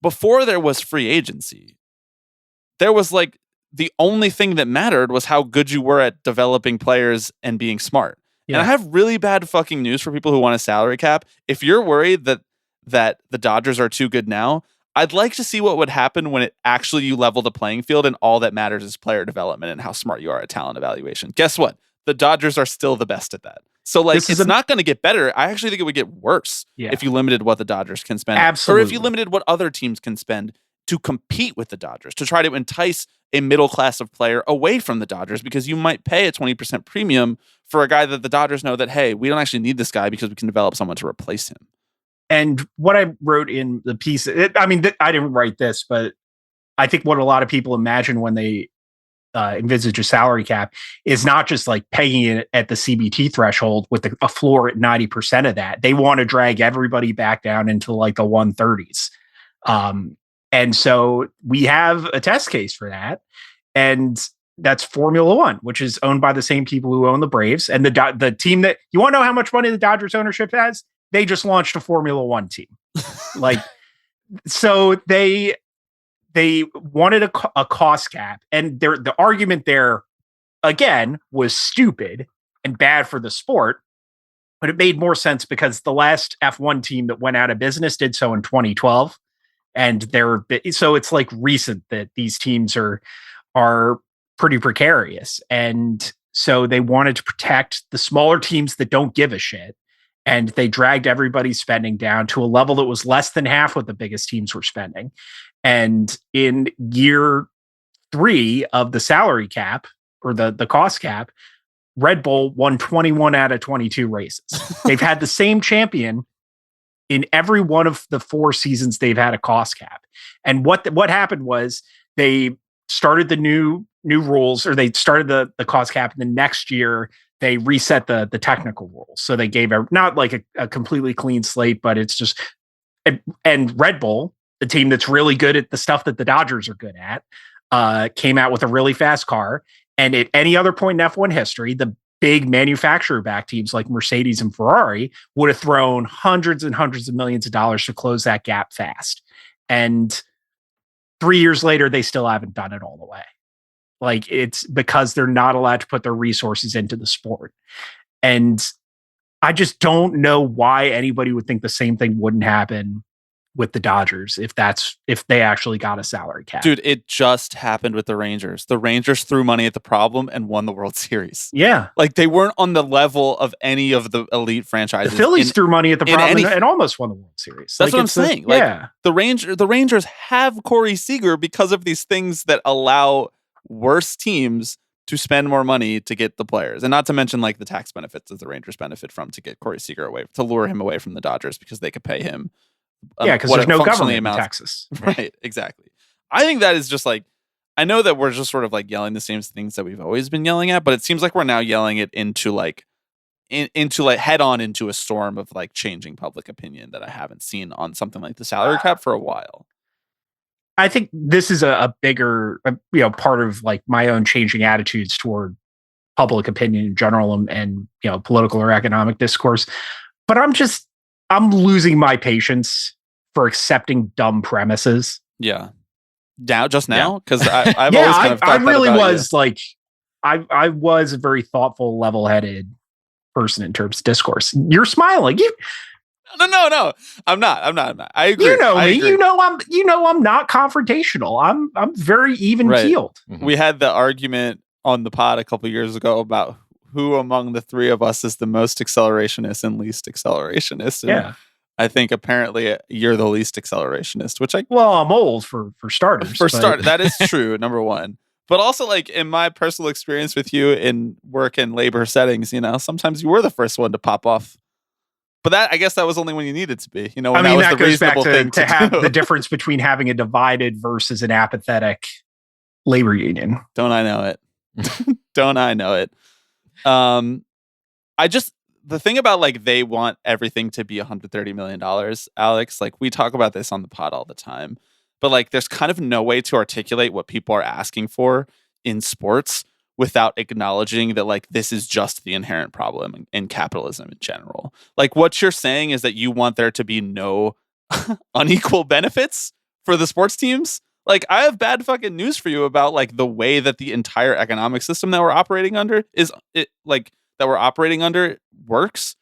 before there was free agency, there was like the only thing that mattered was how good you were at developing players and being smart. Yeah. And I have really bad fucking news for people who want a salary cap. If you're worried that the Dodgers are too good now, I'd like to see what would happen when you level the playing field and all that matters is player development and how smart you are at talent evaluation. Guess what? The Dodgers are still the best at that. So like, it's not going to get better. I actually think it would get worse if you limited what the Dodgers can spend. Absolutely. Or if you limited what other teams can spend to compete with the Dodgers, to try to entice a middle class of player away from the Dodgers, because you might pay a 20% premium for a guy that the Dodgers know that, hey, we don't actually need this guy because we can develop someone to replace him. And what I wrote in the piece, I didn't write this, but I think what a lot of people imagine when they envisage a salary cap is not just like pegging it at the CBT threshold with a floor at 90% of that. They want to drag everybody back down into like the 130s. And so we have a test case for that. And that's Formula One, which is owned by the same people who own the Braves. And the team that, you want to know how much money the Dodgers ownership has? They just launched a Formula One team. Like, so they wanted a cost cap, and the argument there again was stupid and bad for the sport, but it made more sense because the last F1 team that went out of business did so in 2012, and so it's like recent that these teams are pretty precarious, and so they wanted to protect the smaller teams that don't give a shit. And they dragged everybody's spending down to a level that was less than half what the biggest teams were spending. And in year 3 of the salary cap, or the cost cap, Red Bull won 21 out of 22 races. They've had the same champion in every one of the 4 seasons they've had a cost cap. And what happened was they started the new rules, or they started the cost cap, and the next year they reset the technical rules. So they gave not like a completely clean slate, but it's just, and Red Bull, the team that's really good at the stuff that the Dodgers are good at, came out with a really fast car. And at any other point in F1 history, the big manufacturer-backed teams like Mercedes and Ferrari would have thrown hundreds and hundreds of millions of dollars to close that gap fast. And 3 years later, they still haven't done it all the way. Like, it's because they're not allowed to put their resources into the sport. And I just don't know why anybody would think the same thing wouldn't happen with the Dodgers if they actually got a salary cap. Dude, it just happened with the Rangers. The Rangers threw money at the problem and won the World Series. Yeah. Like, they weren't on the level of any of the elite franchises. The Phillies threw money at the problem and almost won the World Series. That's what I'm saying. The Rangers have Corey Seager because of these things that allow worse teams to spend more money to get the players, and not to mention like the tax benefits that the Rangers benefit from to get Corey Seager away, to lure him away from the Dodgers because they could pay him. Because there's no government in Texas. Right, exactly. I think that is just like, I know that we're just sort of like yelling the same things that we've always been yelling at, but it seems like we're now yelling it into head on into a storm of like changing public opinion that I haven't seen on something like the salary cap for a while. I think this is a bigger, part of like my own changing attitudes toward public opinion in general and political or economic discourse. But I'm losing my patience for accepting dumb premises. Yeah. Now, because I've always kind of thought I really that was like, I was a very thoughtful, level-headed person in terms of discourse. You're smiling. No. I'm not. I agree. You know I me. agree. You know I'm not confrontational. I'm very even keeled. Right. We had the argument on the pod a couple years ago about who among the three of us is the most accelerationist and least accelerationist. And Yeah. I think apparently you're the least accelerationist, which I'm old for starters. That is true, number one. But also, like, in my personal experience with you in work and labor settings, sometimes you were the first one to pop off. But I guess that was only when you needed to be. When that was that the goes back reasonable thing to have the difference between having a divided versus an apathetic labor union. Don't I know it? Don't I know it? The thing about, like, they want everything to be $130 million, Alex, like, we talk about this on the pod all the time, but, like, there's kind of no way to articulate what people are asking for in sports without acknowledging that, like, this is just the inherent problem in capitalism in general. Like, what you're saying is that you want there to be no unequal benefits for the sports teams. Like, I have bad fucking news for you about, like, the way that the entire economic system that we're operating under works.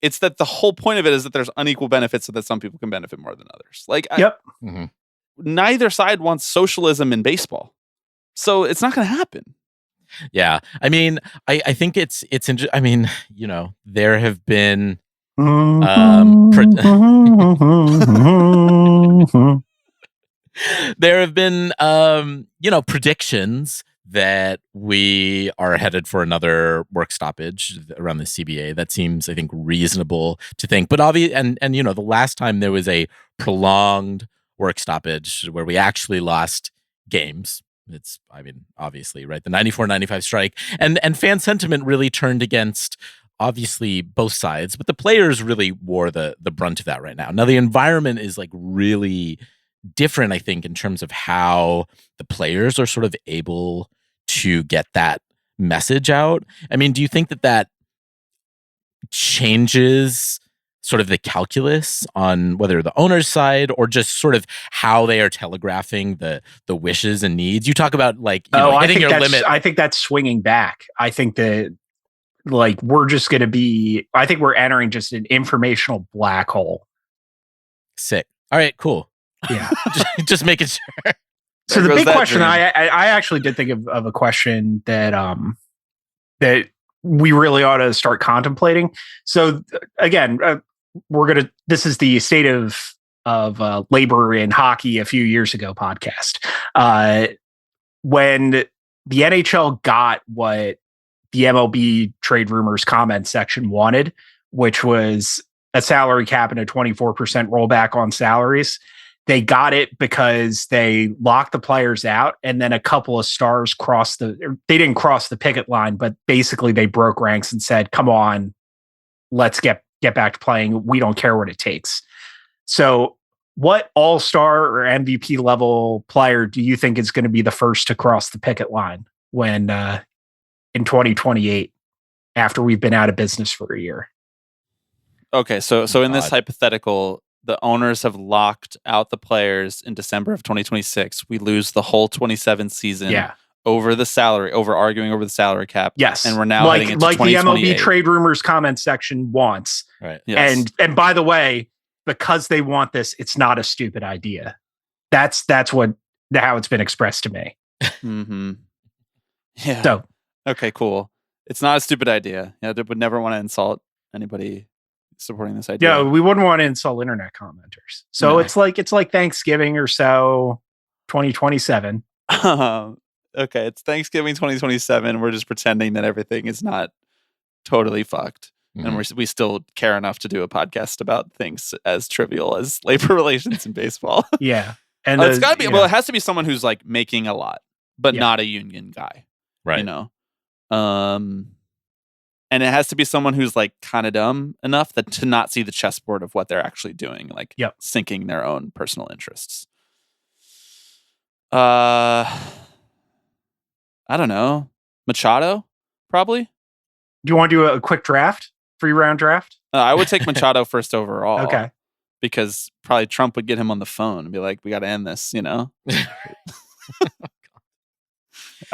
It's that the whole point of it is that there's unequal benefits so that some people can benefit more than others. Like, neither side wants socialism in baseball, so it's not going to happen. Yeah, I mean, I think it's I mean, there have been there have been predictions that we are headed for another work stoppage around the CBA. That seems, I think, reasonable to think. But the last time there was a prolonged work stoppage where we actually lost games, it's, obviously, right, the 94-95 strike, and fan sentiment really turned against, obviously, both sides, but the players really wore the brunt of that right now. Now the environment is, like, really different, I think, in terms of how the players are sort of able to get that message out. I mean, do you think that changes sort of the calculus on whether the owner's side or just sort of how they are telegraphing the wishes and needs? You talk about, like, hitting your limit. I think that's swinging back. I think that, like, we're just going to be, I think we're entering just an informational black hole. Sick. All right, cool. Yeah. just making sure. So the big question, I actually did think of a question that that we really ought to start contemplating. So again, this is the state of labor in hockey a few years ago podcast. When the NHL got what the MLB trade rumors comment section wanted, which was a salary cap and a 24% rollback on salaries. They got it because they locked the players out, and then a couple of stars they didn't cross the picket line, but basically they broke ranks and said, come on, let's get back to playing. We don't care what it takes. So what all-star or MVP level player do you think is going to be the first to cross the picket line when in 2028, after we've been out of business for a year? Okay, so in this hypothetical, the owners have locked out the players in December of 2026. We lose the whole 27 season over arguing over the salary cap. Yes. And we're now heading into 2028. Like the MLB trade rumors comment section wants. Right. Yes. And by the way, because they want this, it's not a stupid idea. That's how it's been expressed to me. Mm-hmm. Yeah. So, okay, cool. It's not a stupid idea. Yeah, they would never want to insult anybody supporting this idea. Yeah, we wouldn't want to insult internet commenters. So No. it's like Thanksgiving or so, 2027. Okay, it's Thanksgiving 2027. We're just pretending that everything is not totally fucked. Mm-hmm. And we still care enough to do a podcast about things as trivial as labor relations in baseball. Yeah. And it's got to be, well, it has to be someone who's, like, making a lot, but not a union guy. Right. And it has to be someone who's, like, kind of dumb enough to not see the chessboard of what they're actually doing, like sinking their own personal interests. I don't know. Machado, probably. Do you want to do a quick draft? 3-round draft? I would take Machado first overall. Okay. Because probably Trump would get him on the phone and be like, we got to end this, I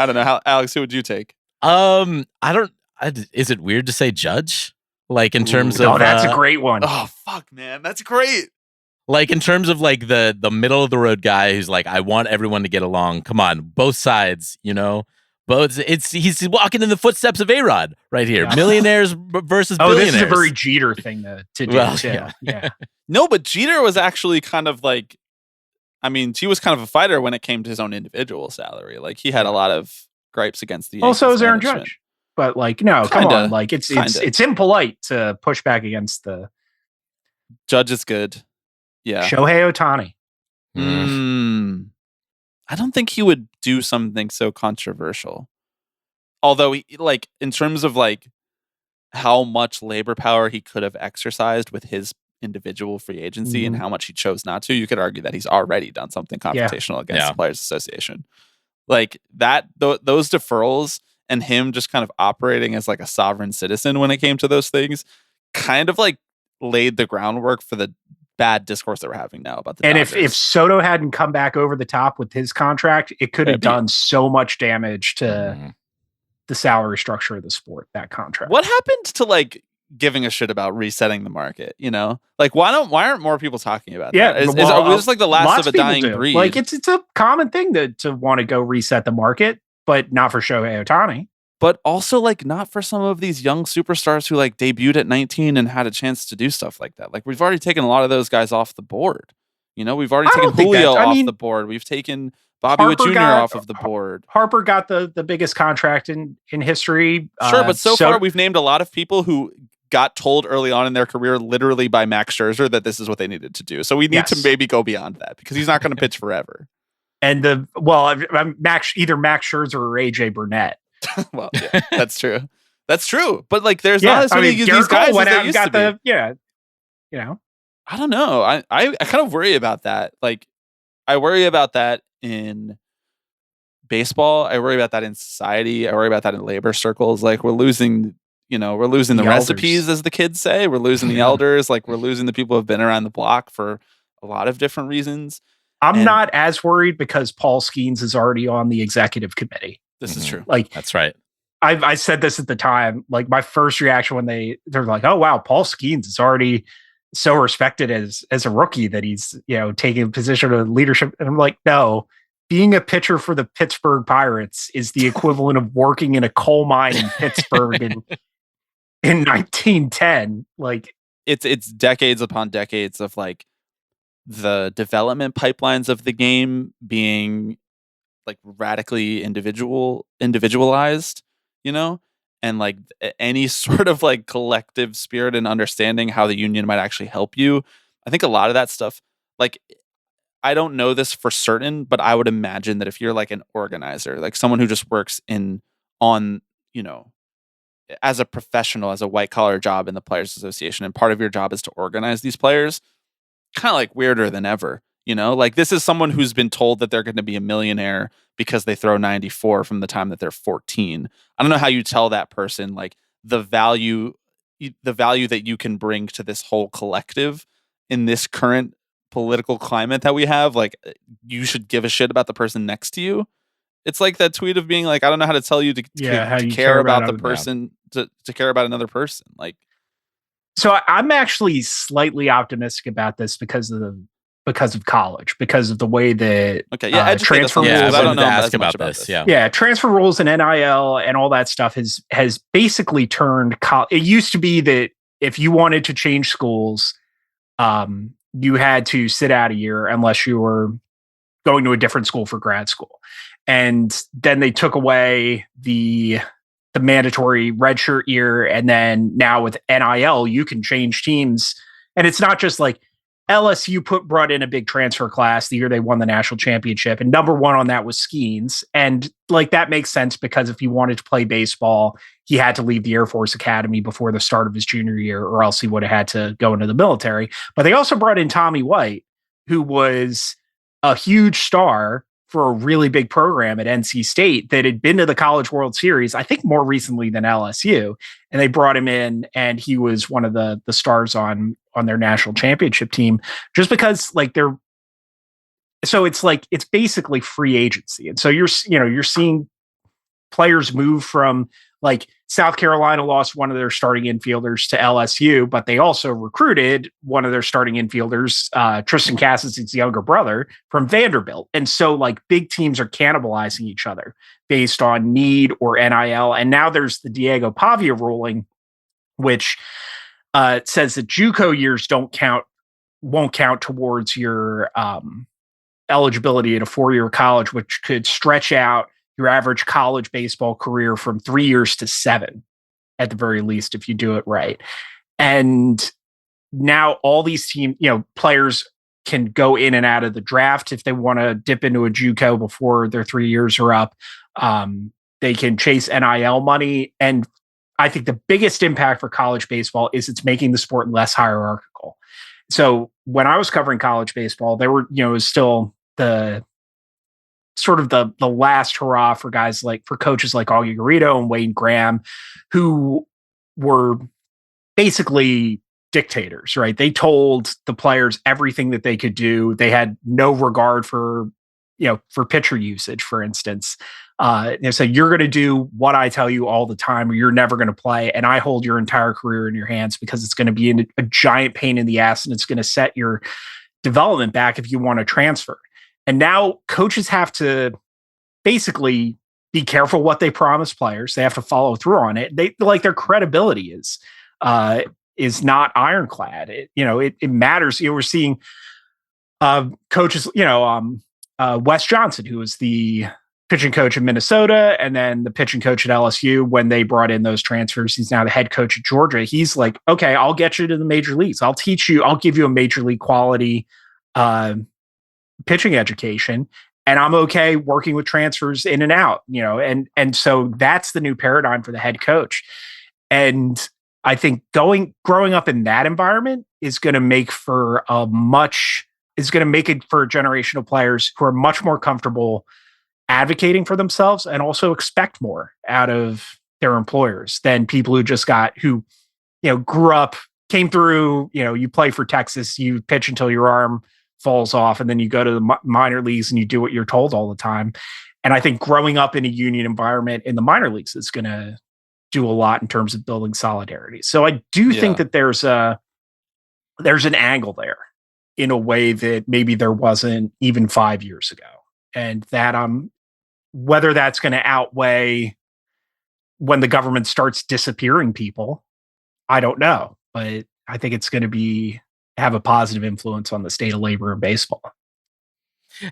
don't know. Alex, who would you take? Is it weird to say Judge? Like in terms of that's a great one. Oh fuck, man, that's great. Like in terms of like the middle of the road guy who's like, I want everyone to get along. Come on, both sides, you know. But he's walking in the footsteps of A-Rod right here. Yeah. Millionaires versus billionaires. This is a very Jeter thing to do. Well, too. Yeah. No, but Jeter was actually kind of like, I mean, he was kind of a fighter when it came to his own individual salary. Like he had a lot of gripes against the. Also, is Aaron Judge. But like, no, come on, like it's impolite to push back against the. Judge is good. Yeah. Shohei Ohtani. I don't think he would do something so controversial. Although, like, in terms of like how much labor power he could have exercised with his individual free agency and how much he chose not to, you could argue that he's already done something confrontational against the Players Association. Like that, those deferrals and him just kind of operating as like a sovereign citizen when it came to those things, kind of like laid the groundwork for the bad discourse that we're having now about the Dodgers. And if Soto hadn't come back over the top with his contract, it could have done so much damage to the salary structure of the sport, that contract. What happened to like giving a shit about resetting the market? You know, like why aren't more people talking about that? Is this like the last of a dying breed? Like it's a common thing to want to go reset the market, but not for Shohei Ohtani. But also, like, not for some of these young superstars who, like, debuted at 19 and had a chance to do stuff like that. Like, we've already taken a lot of those guys off the board. You know, we've already taken Julio off the board. We've taken Bobby Witt Jr. off of the board. Harper got the biggest contract in history. Sure, but so far, we've named a lot of people who got told early on in their career, literally by Max Scherzer, that this is what they needed to do. So we need to maybe go beyond that because he's not going to pitch forever. And either Max Scherzer or AJ Burnett. Well, yeah, that's true. That's true. But like, there's not as many of these guys went as out and got the you know. I don't know. I kind of worry about that. Like, I worry about that in baseball. I worry about that in society. I worry about that in labor circles. Like, we're losing the recipes, as the kids say. We're losing the elders. Like, we're losing the people who have been around the block for a lot of different reasons. I'm not as worried because Paul Skeens is already on the executive committee. This is true. Like, that's right. I said this at the time. Like, my first reaction when they're like, "Oh wow, Paul Skeens is already so respected as a rookie that he's taking a position of leadership." And I'm like, no, being a pitcher for the Pittsburgh Pirates is the equivalent of working in a coal mine in Pittsburgh in 1910. Like, it's decades upon decades of like the development pipelines of the game being like radically individualized, and like any sort of like collective spirit and understanding how the union might actually help you. I think a lot of that stuff, like, I don't know this for certain, but I would imagine that if you're like an organizer, like someone who just works as a professional, as a white collar job in the Players Association, and part of your job is to organize these players, kind of like weirder than ever. Like, this is someone who's been told that they're going to be a millionaire because they throw 94 from the time that they're 14. I don't know how you tell that person like the value that you can bring to this whole collective in this current political climate that we have. Like, you should give a shit about the person next to you. It's like that tweet of being like, I don't know how to tell you to care about the person, to care about another person. Like, so I'm actually slightly optimistic about this because of college, because of the way that transfer rules. I don't know ask about this. Transfer rules and NIL and all that stuff has basically turned. It used to be that if you wanted to change schools, you had to sit out a year unless you were going to a different school for grad school, and then they took away the mandatory redshirt year, and then now with NIL, you can change teams, and it's not just like. LSU brought in a big transfer class the year they won the national championship, and number one on that was Skeens. And like, that makes sense because if he wanted to play baseball, he had to leave the Air Force Academy before the start of his junior year, or else he would have had to go into the military. But they also brought in Tommy White, who was a huge star for a really big program at NC State that had been to the College World Series, I think more recently than LSU. And they brought him in, and he was one of the stars on their national championship team, just because like it's basically free agency. And so you're seeing players move from Like South Carolina lost one of their starting infielders to LSU, but they also recruited one of their starting infielders, Tristan Cassidy's younger brother, from Vanderbilt. And so like big teams are cannibalizing each other based on need or NIL. And now there's the Diego Pavia ruling, which says that JUCO years won't count towards your eligibility at a 4-year college, which could stretch out your average college baseball career from 3 years to 7 at the very least, if you do it right. And now all these players can go in and out of the draft if they want to dip into a JUCO before their 3 years are up. They can chase NIL money. And I think the biggest impact for college baseball is it's making the sport less hierarchical. So when I was covering college baseball, there were, it was still the sort of the last hurrah for coaches like Augie Garrido and Wayne Graham, who were basically dictators, right? They told the players everything that they could do. They had no regard for pitcher usage, for instance. They say, you're going to do what I tell you all the time, or you're never going to play. And I hold your entire career in your hands because it's going to be a giant pain in the ass, and it's going to set your development back if you want to transfer. And now coaches have to basically be careful what they promise players. They have to follow through on it. Their credibility is not ironclad. It matters. We're seeing coaches, Wes Johnson, who was the pitching coach in Minnesota and then the pitching coach at LSU when they brought in those transfers. He's now the head coach at Georgia. He's like, okay, I'll get you to the major leagues. I'll teach you. I'll give you a major league quality pitching education, and I'm okay working with transfers in and out, and so that's the new paradigm for the head coach. And I think growing up in that environment is going to make it for a generation of players who are much more comfortable advocating for themselves and also expect more out of their employers than people who grew up, came through, you play for Texas, you pitch until your arm falls off, and then you go to the minor leagues and you do what you're told all the time. And I think growing up in a union environment in the minor leagues is going to do a lot in terms of building solidarity. So I do think that there's an angle there in a way that maybe there wasn't even 5 years ago. And that whether that's going to outweigh when the government starts disappearing people, I don't know. But I think it's going to have a positive influence on the state of labor in baseball.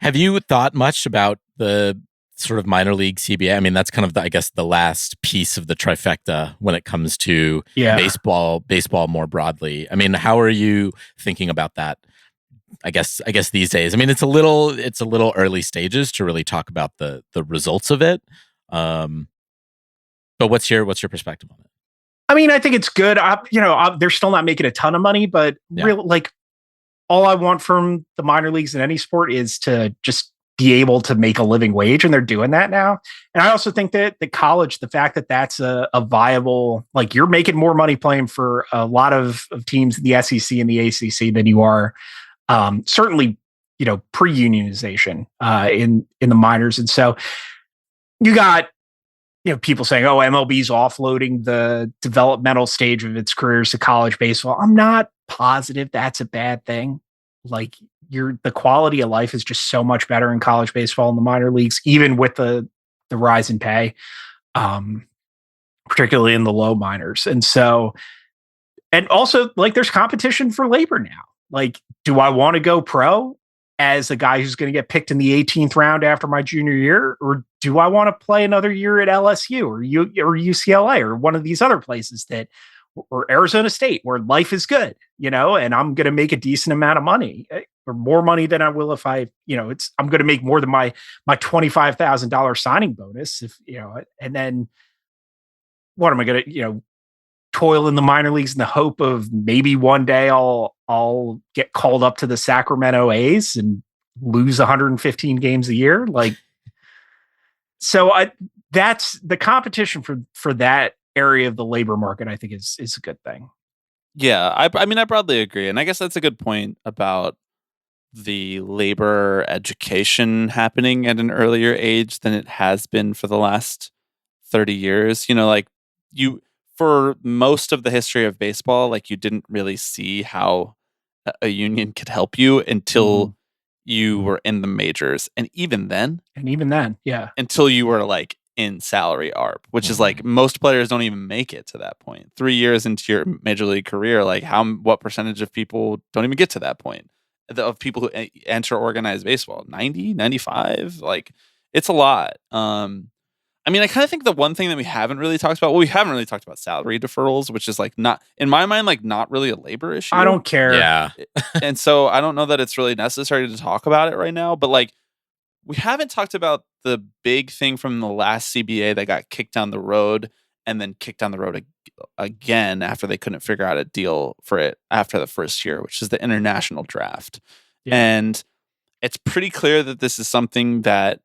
Have you thought much about the sort of minor league CBA? I mean, that's kind of the last piece of the trifecta when it comes to baseball more broadly. I mean, how are you thinking about that? I guess these days. I mean, it's a little early stages to really talk about the results of it. But what's your perspective on it? I mean, I think it's good. They're still not making a ton of money, but all I want from the minor leagues in any sport is to just be able to make a living wage, and they're doing that now. And I also think that the college, the fact that that's a viable, you're making more money playing for a lot of teams in the SEC and the ACC than you are certainly, pre-unionization in the minors. And so you got people saying, oh, MLB's offloading the developmental stage of its careers to college baseball. I'm not positive that's a bad thing. The quality of life is just so much better in college baseball in the minor leagues, even with the rise in pay, particularly in the low minors. And so, and also there's competition for labor now. Do I want to go pro as a guy who's going to get picked in the 18th round after my junior year? Or do I want to play another year at LSU or UCLA or one of these other places or Arizona State where life is good, and I'm going to make a decent amount of money or more money than I will if I'm going to make more than my $25,000 signing bonus and then what am I going to, toil in the minor leagues in the hope of maybe one day I'll get called up to the Sacramento A's and lose 115 games a year. So that's the competition for that area of the labor market, I think is a good thing. Yeah. I mean, I broadly agree. And I guess that's a good point about the labor education happening at an earlier age than it has been for the last 30 years. for most of the history of baseball, like you didn't really see how a union could help you until you were in the majors. And even then, yeah. Until you were like in salary ARB, which is like most players don't even make it to that point. 3 years into your major league career, like what percentage of people don't even get to that point of people who enter organized baseball? 90, 95? Like it's a lot. I mean, I kind of think the one thing that we haven't really talked about, we haven't really talked about salary deferrals, which is like not, in my mind, like not really a labor issue. I don't care. Yeah. And so I don't know that it's really necessary to talk about it right now, but like we haven't talked about the big thing from the last CBA that got kicked down the road and then kicked down the road again after they couldn't figure out a deal for it after the first year, which is the international draft. Yeah. And it's pretty clear that this is something that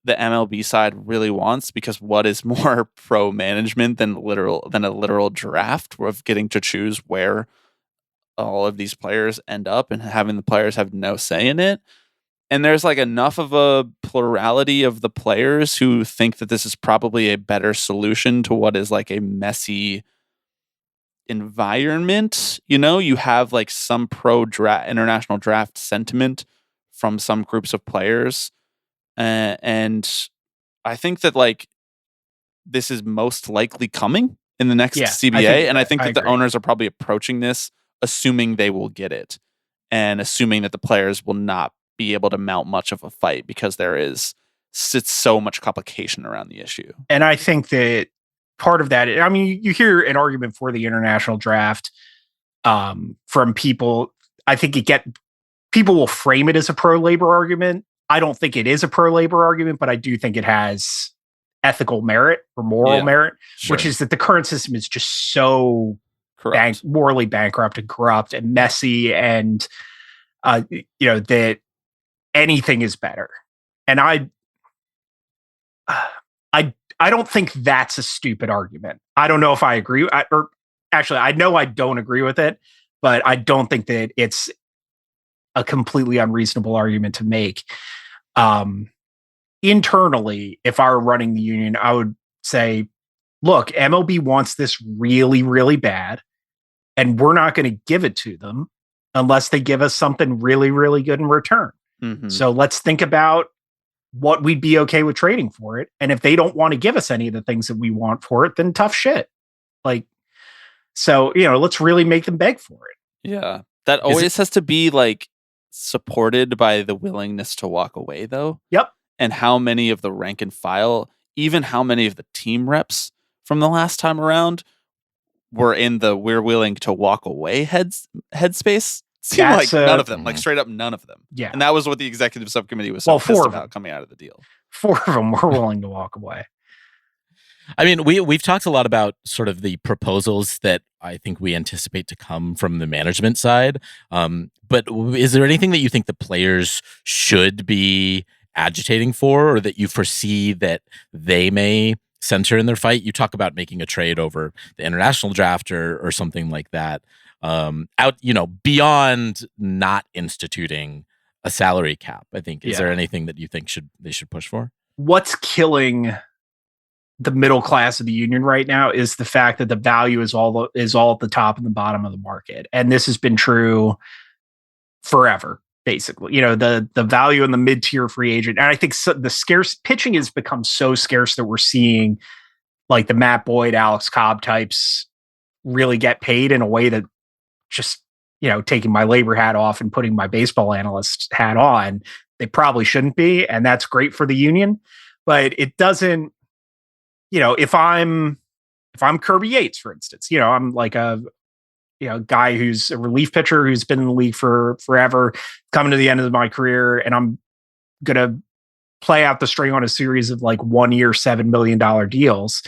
the MLB side really wants, because what is more pro management than a literal draft of getting to choose where all of these players end up and having the players have no say in it. And there's like enough of a plurality of the players who think that this is probably a better solution to what is like a messy environment. You know, you have like some international draft sentiment from some groups of players. And I think that like this is most likely coming in the next CBA. I think that the owners are probably approaching this assuming they will get it and assuming that the players will not be able to mount much of a fight because sits so much complication around the issue. And I think that part of that, I mean, you hear an argument for the international draft from people. I think people will frame it as a pro-labor argument. I don't think it is a pro-labor argument, but I do think it has ethical merit or moral merit, which is that the current system is just so morally bankrupt and corrupt and messy, and that anything is better. And I don't think that's a stupid argument. I don't know if I agree, or actually, I know I don't agree with it, but I don't think that it's a completely unreasonable argument to make. Internally, if I were running the union, I would say, look, MLB wants this really, really bad, and we're not going to give it to them unless they give us something really, really good in return. Mm-hmm. So let's think about what we'd be okay with trading for it. And if they don't want to give us any of the things that we want for it, then tough shit. Like, so, let's really make them beg for it. Yeah. That always has to be like supported by the willingness to walk away, though. Yep. And how many of the rank and file, even how many of the team reps from the last time around were in the we're willing to walk away headspace? Seemed like none of them, like straight up none of them. Yeah. And that was what the executive subcommittee was so pissed about coming out of the deal. 4 of them were willing to walk away. I mean, we've talked a lot about sort of the proposals that I think we anticipate to come from the management side. But is there anything that you think the players should be agitating for, or that you foresee that they may center in their fight? You talk about making a trade over the international draft or something like that. Beyond not instituting a salary cap, I think. Is there anything that you think they should push for? What's killing the middle class of the union right now is the fact that the value is all at the top and the bottom of the market. And this has been true forever, basically. The value in the mid-tier free agent. And I think the scarce pitching has become so scarce that we're seeing like the Matt Boyd, Alex Cobb types really get paid in a way that just, taking my labor hat off and putting my baseball analyst hat on, they probably shouldn't be. And that's great for the union, but it doesn't, if I'm Kirby Yates, for instance, I'm like a guy who's a relief pitcher who's been in the league for forever, coming to the end of my career, and I'm gonna play out the string on a series of like 1 year, $7 million deals.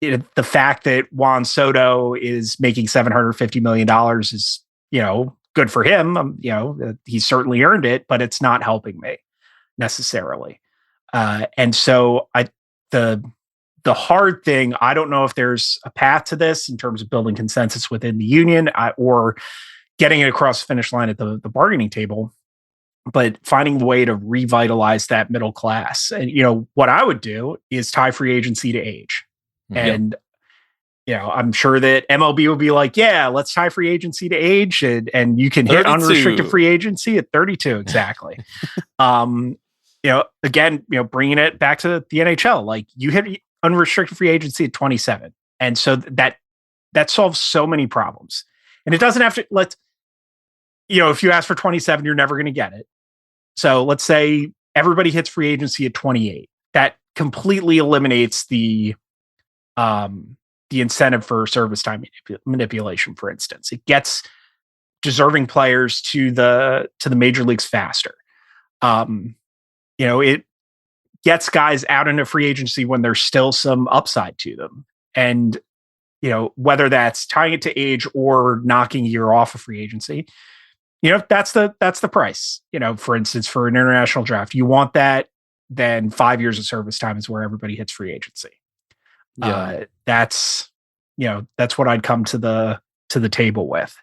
The fact that Juan Soto is making $750 million is, good for him. He certainly earned it, but it's not helping me necessarily. And so the hard thing, I don't know if there's a path to this in terms of building consensus within the union or getting it across the finish line at the bargaining table, but finding a way to revitalize that middle class. And, what I would do is tie free agency to age. And, I'm sure that MLB will be like, yeah, let's tie free agency to age and you can hit 32. unrestricted free agency at 32. Exactly. Again, bringing it back to the NHL, like you hit unrestricted free agency at 27. And so that solves so many problems. And it doesn't have to if you ask for 27, you're never going to get it. So let's say everybody hits free agency at 28. That completely eliminates the incentive for service time manipulation, for instance. It gets deserving players to the major leagues faster. It gets guys out into free agency when there's still some upside to them. And, whether that's tying it to age or knocking a year off of free agency, that's the price. For instance, for an international draft, you want that, then 5 years of service time is where everybody hits free agency. That's what I'd come to the table with.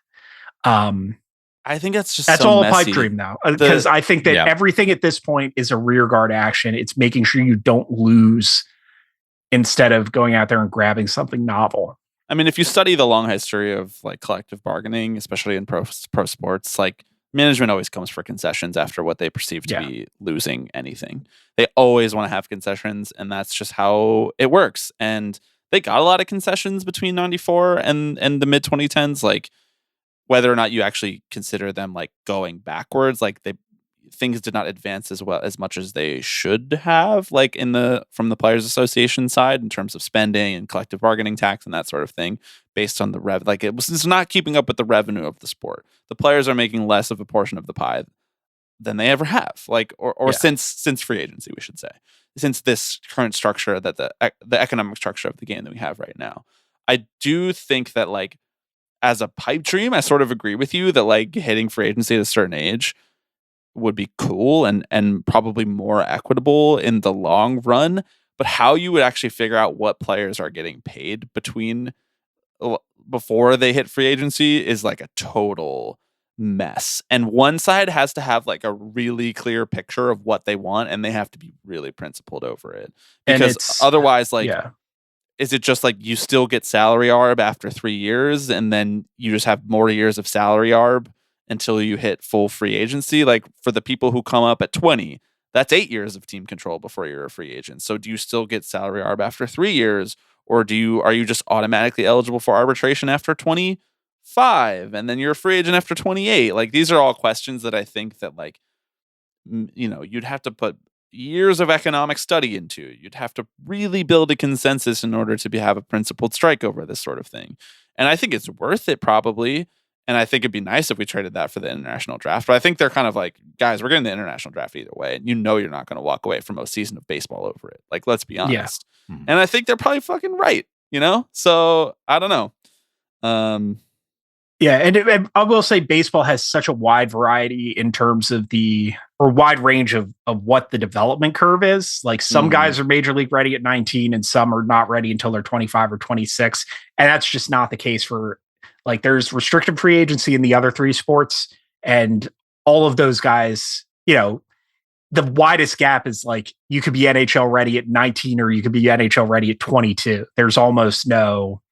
I think that's so all messy. A pipe dream now, because I think that everything at this point is a rear guard action. It's making sure you don't lose instead of going out there and grabbing something novel. I mean, if you study the long history of like collective bargaining, especially in pro sports, like management always comes for concessions after what they perceive to be losing anything. They always want to have concessions, and that's just how it works. And they got a lot of concessions between 94 and the mid 2010s, like whether or not you actually consider them like going backwards, like things did not advance as much as they should have, like from the Players Association side in terms of spending and collective bargaining tax and that sort of thing, based on the it's not keeping up with the revenue of the sport. The players are making less of a portion of the pie than they ever have, since free agency, we should say, since this current structure, that the economic structure of the game that we have right now. I do think that like as a pipe dream, I sort of agree with you that like hitting free agency at a certain age would be cool and probably more equitable in the long run. But how you would actually figure out what players are getting paid before they hit free agency is like a total mess. And one side has to have like a really clear picture of what they want, and they have to be really principled over it. Because otherwise, is it just like you still get salary arb after 3 years and then you just have more years of salary arb until you hit full free agency? Like for the people who come up at 20, that's 8 years of team control before you're a free agent. So do you still get salary arb after 3 years, or are you just automatically eligible for arbitration after 25 and then you're a free agent after 28? Like these are all questions that I think that like you'd have to put years of economic study into. You'd have to really build a consensus in order to have a principled strike over this sort of thing. And I think it's worth it probably. And I think it'd be nice if we traded that for the international draft. But I think they're kind of like, guys, we're getting the international draft either way. And you're not going to walk away from a season of baseball over it. Like, let's be honest. Yeah. And I think they're probably fucking right, So I don't know. And I will say baseball has such a wide variety in terms of wide range of what the development curve is. Like some guys are major league ready at 19 and some are not ready until they're 25 or 26. And that's just not the case for like there's restricted free agency in the other three sports, and all of those guys, the widest gap is like you could be NHL ready at 19 or you could be NHL ready at 22. There's almost no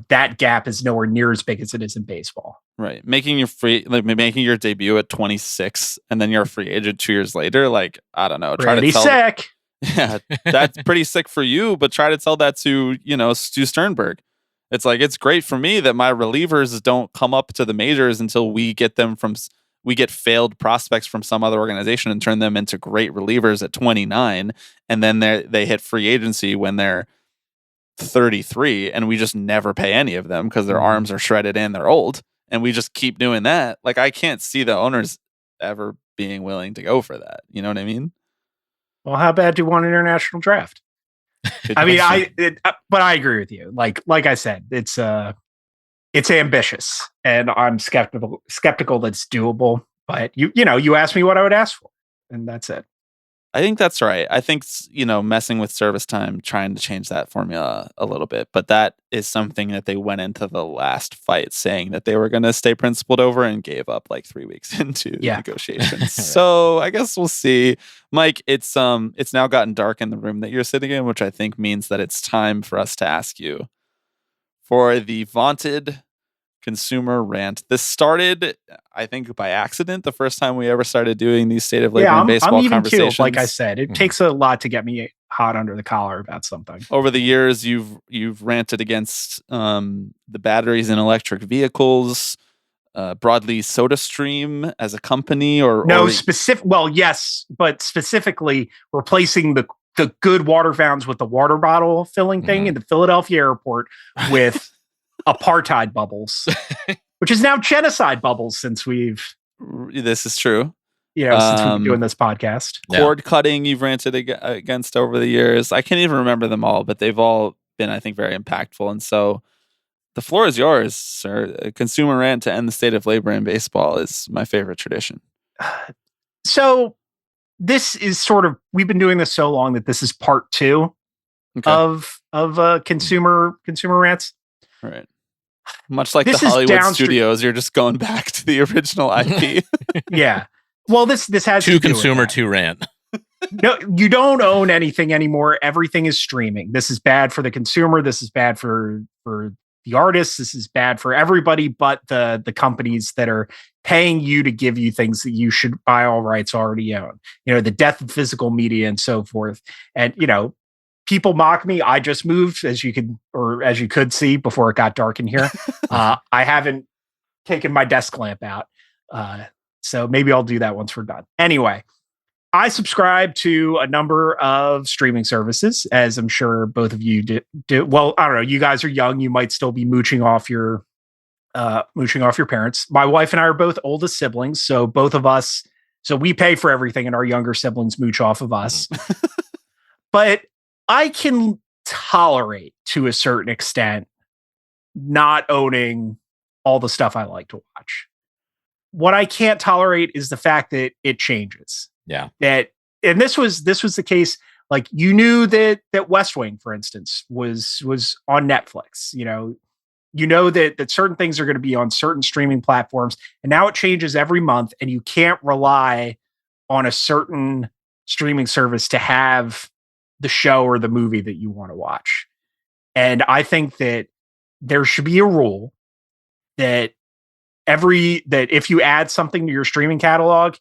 that gap is nowhere near as big as it is in baseball. Right. Making your debut at 26 and then you're a free agent 2 years later. Like, I don't know. Pretty sick. Yeah, that's pretty sick for you, but try to tell that to, Stu Sternberg. It's like, it's great for me that my relievers don't come up to the majors until we get failed prospects from some other organization and turn them into great relievers at 29. And then they hit free agency when they're 33 and we just never pay any of them because their arms are shredded and they're old. And we just keep doing that. Like, I can't see the owners ever being willing to go for that. You know what I mean? Well, how bad do you want an international draft? I mean, but I agree with you. Like I said, it's ambitious, and I'm skeptical that's doable. But you asked me what I would ask for, and that's it. I think that's right. I think, messing with service time, trying to change that formula a little bit. But that is something that they went into the last fight saying that they were going to stay principled over and gave up like 3 weeks into negotiations. So I guess we'll see. Mike, it's now gotten dark in the room that you're sitting in, which I think means that it's time for us to ask you for the vaunted consumer rant. This started, I think, by accident. The first time we ever started doing these state of labor and baseball I'm even conversations. Too, like I said, it takes a lot to get me hot under the collar about something. Over the years, you've ranted against the batteries in electric vehicles, broadly SodaStream as a company, specific. Well, yes, but specifically replacing the good water fountains with the water bottle filling thing in the Philadelphia airport with apartheid bubbles, which is now genocide bubbles since this is true. Since we've been doing this podcast. Cord cutting you've ranted against over the years. I can't even remember them all, but they've all been, I think, very impactful. And so the floor is yours, sir. A consumer rant to end the state of labor in baseball is my favorite tradition. So this is sort of, we've been doing this so long that this is part 2 of consumer rants. Right. Much like the Hollywood studios, you're just going back to the original IP. Yeah. Well, this has to consumer to rant. No, you don't own anything anymore. Everything is streaming. This is bad for the consumer. This is bad for the artists. This is bad for everybody but the companies that are paying you to give you things that you should, by all rights, already own. The death of physical media and so forth. And people mock me. I just moved, as you could see before it got dark in here. I haven't taken my desk lamp out. So maybe I'll do that once we're done. Anyway, I subscribe to a number of streaming services, as I'm sure both of you do. Well, I don't know. You guys are young. You might still be mooching off your parents. My wife and I are both oldest siblings. So both of us, we pay for everything and our younger siblings mooch off of us. But I can tolerate, to a certain extent, not owning all the stuff I like to watch. What I can't tolerate is the fact that it changes. Yeah. And this was the case. Like, you knew that West Wing, for instance, was on Netflix. You know that certain things are going to be on certain streaming platforms, and now it changes every month, and you can't rely on a certain streaming service to have the show or the movie that you want to watch. And I think that there should be a rule that if you add something to your streaming catalog,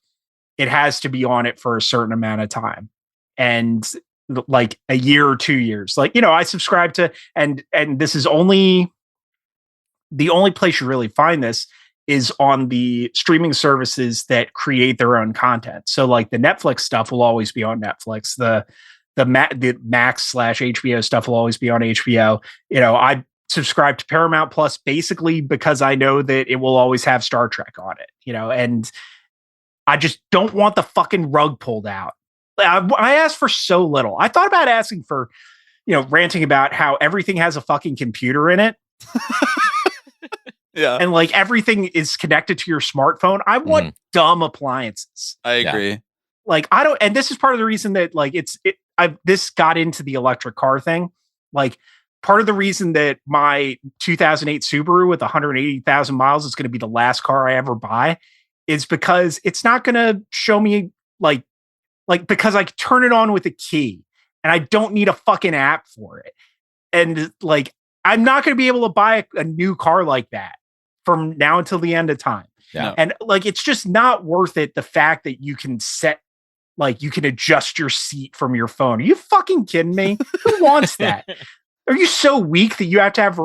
it has to be on it for a certain amount of time. And like a year or 2 years. I subscribe to, and this is the only place you really find this is on the streaming services that create their own content. So like the Netflix stuff will always be on Netflix. The Max/HBO stuff will always be on HBO. I subscribe to Paramount Plus basically because I know that it will always have Star Trek on it, and I just don't want the fucking rug pulled out. I asked for so little. I thought about asking for, ranting about how everything has a fucking computer in it. Yeah. And like everything is connected to your smartphone. I want dumb appliances. I agree. Yeah. Like I don't, and this is part of the reason that like this got into the electric car thing. Like part of the reason that my 2008 Subaru with 180,000 miles is going to be the last car I ever buy is because it's not going to show me like because I turn it on with a key and I don't need a fucking app for it. And like, I'm not going to be able to buy a new car like that from now until the end of time. Yeah. And like, it's just not worth it. The fact that you can you can adjust your seat from your phone. Are you fucking kidding me? Who wants that? Are you so weak that you have to have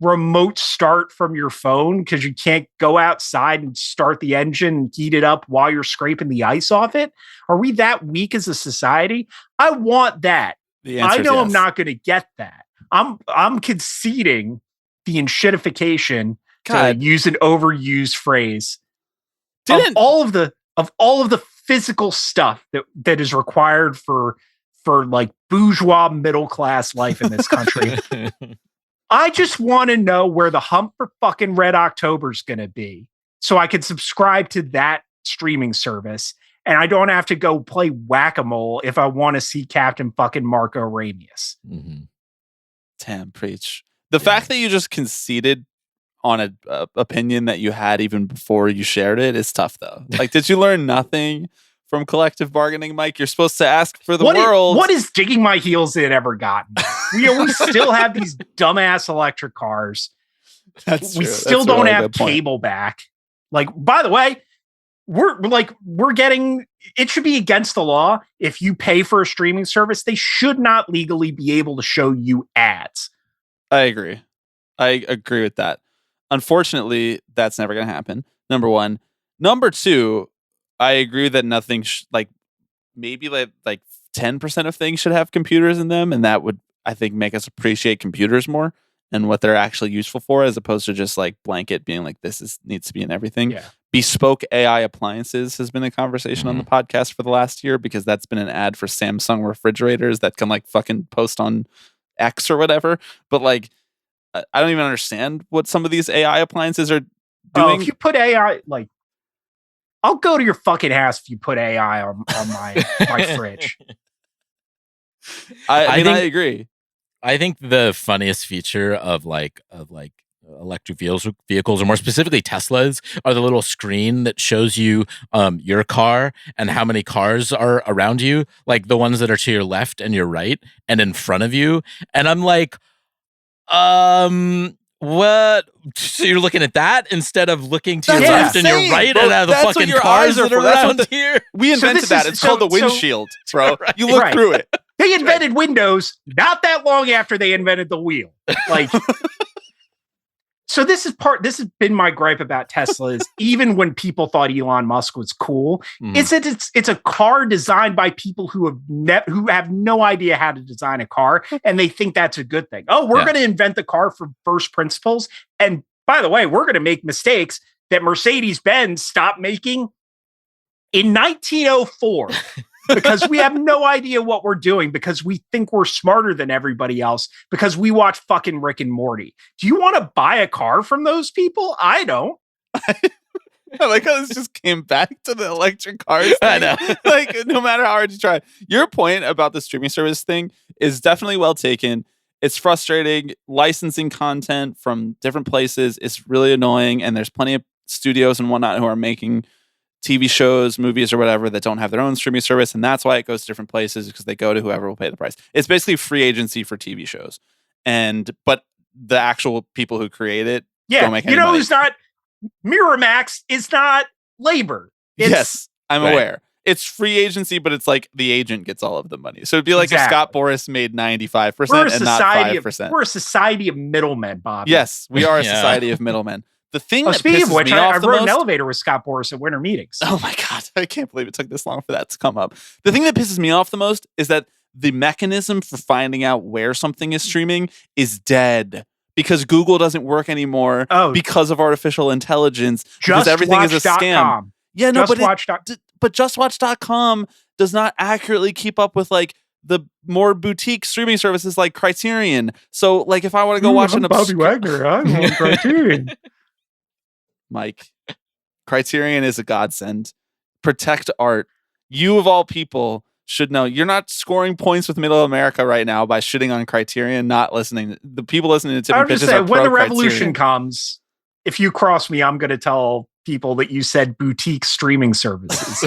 remote start from your phone because you can't go outside and start the engine and heat it up while you're scraping the ice off it? Are we that weak as a society? I want that. I know I'm not going to get that. I'm conceding the enshittification, to use an overused phrase, of all of the physical stuff that is required for like bourgeois middle class life in this country. I just want to know where the hump for fucking Red October is going to be, so I can subscribe to that streaming service and I don't have to go play whack-a-mole if I want to see Captain fucking Marco Ramius. Mm-hmm. Damn, preach. The fact that you just conceded on an opinion that you had even before you shared it is tough, though. Like, did you learn nothing from collective bargaining, Mike? You're supposed to ask for the world. What is digging my heels in ever gotten? We still have these dumbass electric cars. We still don't have cable back. Like, by the way, we're getting, it should be against the law. If you pay for a streaming service, they should not legally be able to show you ads. I agree with that. Unfortunately, that's never going to happen. Number one. Number two, I agree that nothing maybe like 10% of things should have computers in them, and that would, I think, make us appreciate computers more and what they're actually useful for, as opposed to just like blanket being like needs to be in everything. Yeah. Bespoke AI appliances has been a conversation on the podcast for the last year, because that's been an ad for Samsung refrigerators that can like fucking post on X or whatever. But like, I don't even understand what some of these AI appliances are doing. If you put AI, like, I'll go to your fucking house if you put AI on my fridge. I agree. I think the funniest feature of electric vehicles, or more specifically Teslas, are the little screen that shows you your car and how many cars are around you, like the ones that are to your left and your right and in front of you. And I'm like, what? So you're looking at that instead of looking to your left and your right, and out of the fucking cars that are around here? We invented that. It's called the windshield, bro. Right. You look through it. They invented Windows not that long after they invented the wheel. Like, so this has been my gripe about Tesla, is even when people thought Elon Musk was cool, it's a car designed by people who have no idea how to design a car, and they think that's a good thing. Oh, we're going to invent the car from first principles. And by the way, we're going to make mistakes that Mercedes-Benz stopped making in 1904. Because we have no idea what we're doing, because we think we're smarter than everybody else, because we watch fucking Rick and Morty. Do you want to buy a car from those people? I don't. I like how this just came back to the electric cars thing. I know. Like, no matter how hard you try. Your point about the streaming service thing is definitely well taken. It's frustrating. Licensing content from different places is really annoying, and there's plenty of studios and whatnot who are making TV shows, movies, or whatever that don't have their own streaming service, and that's why it goes to different places, because they go to whoever will pay the price. It's basically free agency for TV shows, but the actual people who create it don't make any money. Who's not Miramax is not labor. Yes, I'm aware. It's free agency, but it's like the agent gets all of the money. So it'd be like if Scott Boras made 95% and not 5%. We're a society of middlemen, Bob. Yes, we are a society of middlemen. The thing that speaking pisses of which, me off I the rode most, an elevator with Scott Boras at winter meetings. Oh my God. I can't believe it took this long for that to come up. The thing that pisses me off the most is that the mechanism for finding out where something is streaming is dead, because Google doesn't work anymore because of artificial intelligence, because everything is a scam. Yeah, no, but JustWatch.com does not accurately keep up with like the more boutique streaming services like Criterion. So like if I want to go watch Bobby Wagner, I'm on Criterion. Mike, Criterion is a godsend. Protect art. You of all people should know. You're not scoring points with Middle America right now by shitting on Criterion, not listening. The people listening to Tipping Pitches are when the revolution comes, if you cross me, I'm going to tell people that you said boutique streaming services.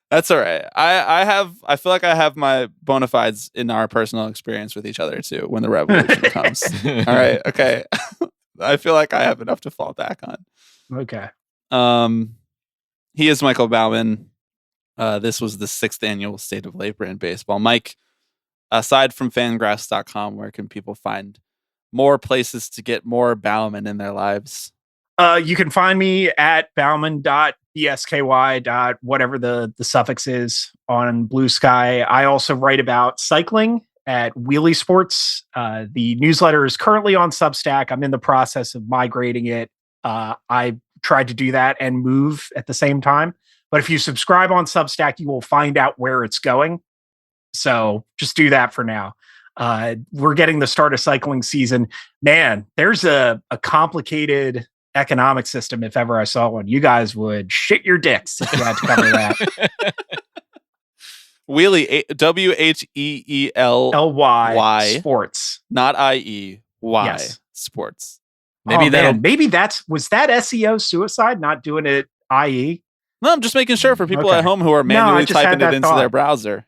That's all right. I feel like I have my bona fides in our personal experience with each other too when the revolution comes. All right. Okay. I feel like I have enough to fall back on. Okay. He is Michael Baumann. This was the 6th annual State of Labor in Baseball. Mike, aside from fangraphs.com, where can people find more places to get more Baumann in their lives? You can find me at baumann.bsky. Whatever the suffix is on Blue Sky. I also write about cycling at Wheelie Sports. The newsletter is currently on Substack. I'm in the process of migrating it. I tried to do that and move at the same time. But if you subscribe on Substack, you will find out where it's going. So just do that for now. We're getting the start of cycling season. Man, there's a complicated economic system if ever I saw one. You guys would shit your dicks if you had to cover that. Wheelie, WHEELY LY sports, not IEY Yes. sports. Maybe was that SEO suicide, not doing it IE? No, I'm just making sure for people at home who are manually typing it into their browser,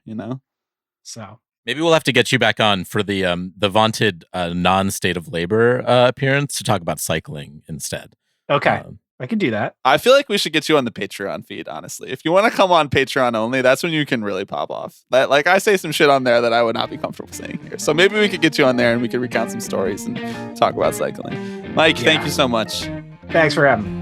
So maybe we'll have to get you back on for the vaunted non-state of labor appearance to talk about cycling instead. Okay. I can do that. I feel like we should get you on the Patreon feed, honestly. If you want to come on Patreon only, that's when you can really pop off. Like, I say some shit on there that I would not be comfortable saying here. So maybe we could get you on there and we could recount some stories and talk about cycling. Mike, thank you so much. Thanks for having me.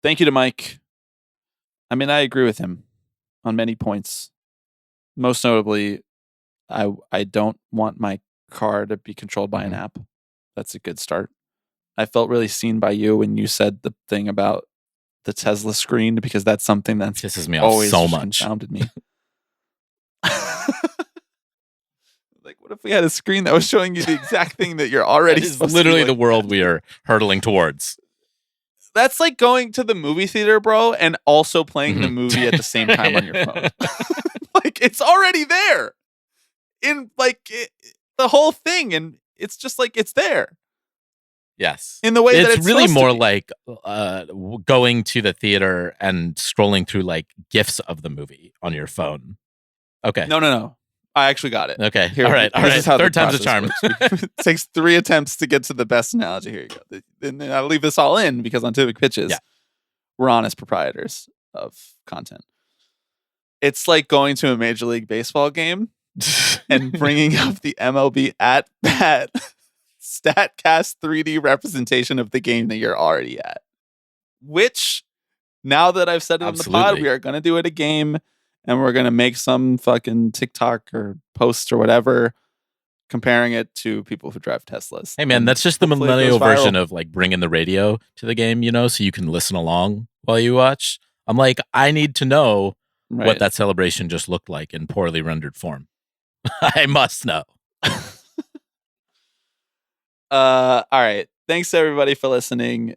Thank you to Mike. I mean, I agree with him on many points. Most notably, I don't want my car to be controlled by an app. That's a good start. I felt really seen by you when you said the thing about the Tesla screen, because that's something that pisses me off so much. Confounded me. Like, what if we had a screen that was showing you the exact thing that you're already supposed to literally the world we are hurtling towards. That's like going to the movie theater, bro, and also playing the movie at the same time on your phone. Like, it's already there in the whole thing, and it's just like it's there. Yes, in the way that it's really more like going to the theater and scrolling through like GIFs of the movie on your phone. Okay, no. I actually got it. Okay. All right. Third time's a charm. It takes 3 attempts to get to the best analogy. Here you go. And then I'll leave this all in because on Typic Pitches, we're honest proprietors of content. It's like going to a Major League Baseball game and bringing up the MLB at bat StatCast 3D representation of the game that you're already at. Which, now that I've said it on the pod, we are going to do it a game. And we're going to make some fucking TikTok or post or whatever comparing it to people who drive Teslas. Hey, man, that's just the millennial version of like bringing the radio to the game, so you can listen along while you watch. I'm like, I need to know what that celebration just looked like in poorly rendered form. I must know. All right. Thanks, everybody, for listening.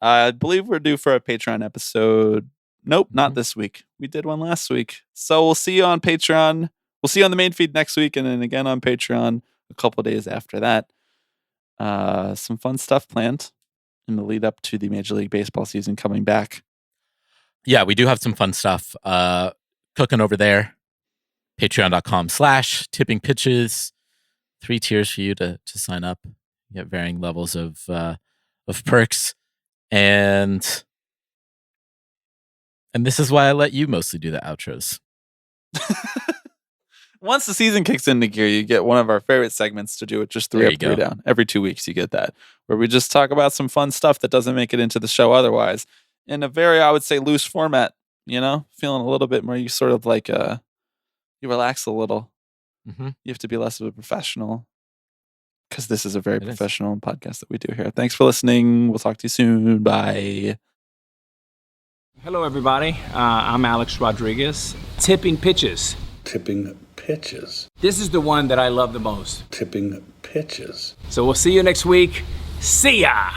I believe we're due for a Patreon episode. Nope, not this week. We did one last week. So we'll see you on Patreon. We'll see you on the main feed next week, and then again on Patreon a couple days after that. Some fun stuff planned in the lead up to the Major League Baseball season coming back. Yeah, we do have some fun stuff cooking over there. Patreon.com/tipping pitches. 3 tiers for you to sign up. You get varying levels of perks. And this is why I let you mostly do the outros. Once the season kicks into gear, you get one of our favorite segments to do it just 3 up, 3 down. Every 2 weeks you get that, where we just talk about some fun stuff that doesn't make it into the show otherwise, in a very, I would say, loose format, feeling a little bit more, you sort of like, you relax a little. You have to be less of a professional, because this is a very professional podcast that we do here. Thanks for listening. We'll talk to you soon. Bye. Hello, everybody. I'm Alex Rodriguez. Tipping Pitches. Tipping Pitches. This is the one that I love the most. Tipping Pitches. So we'll see you next week. See ya!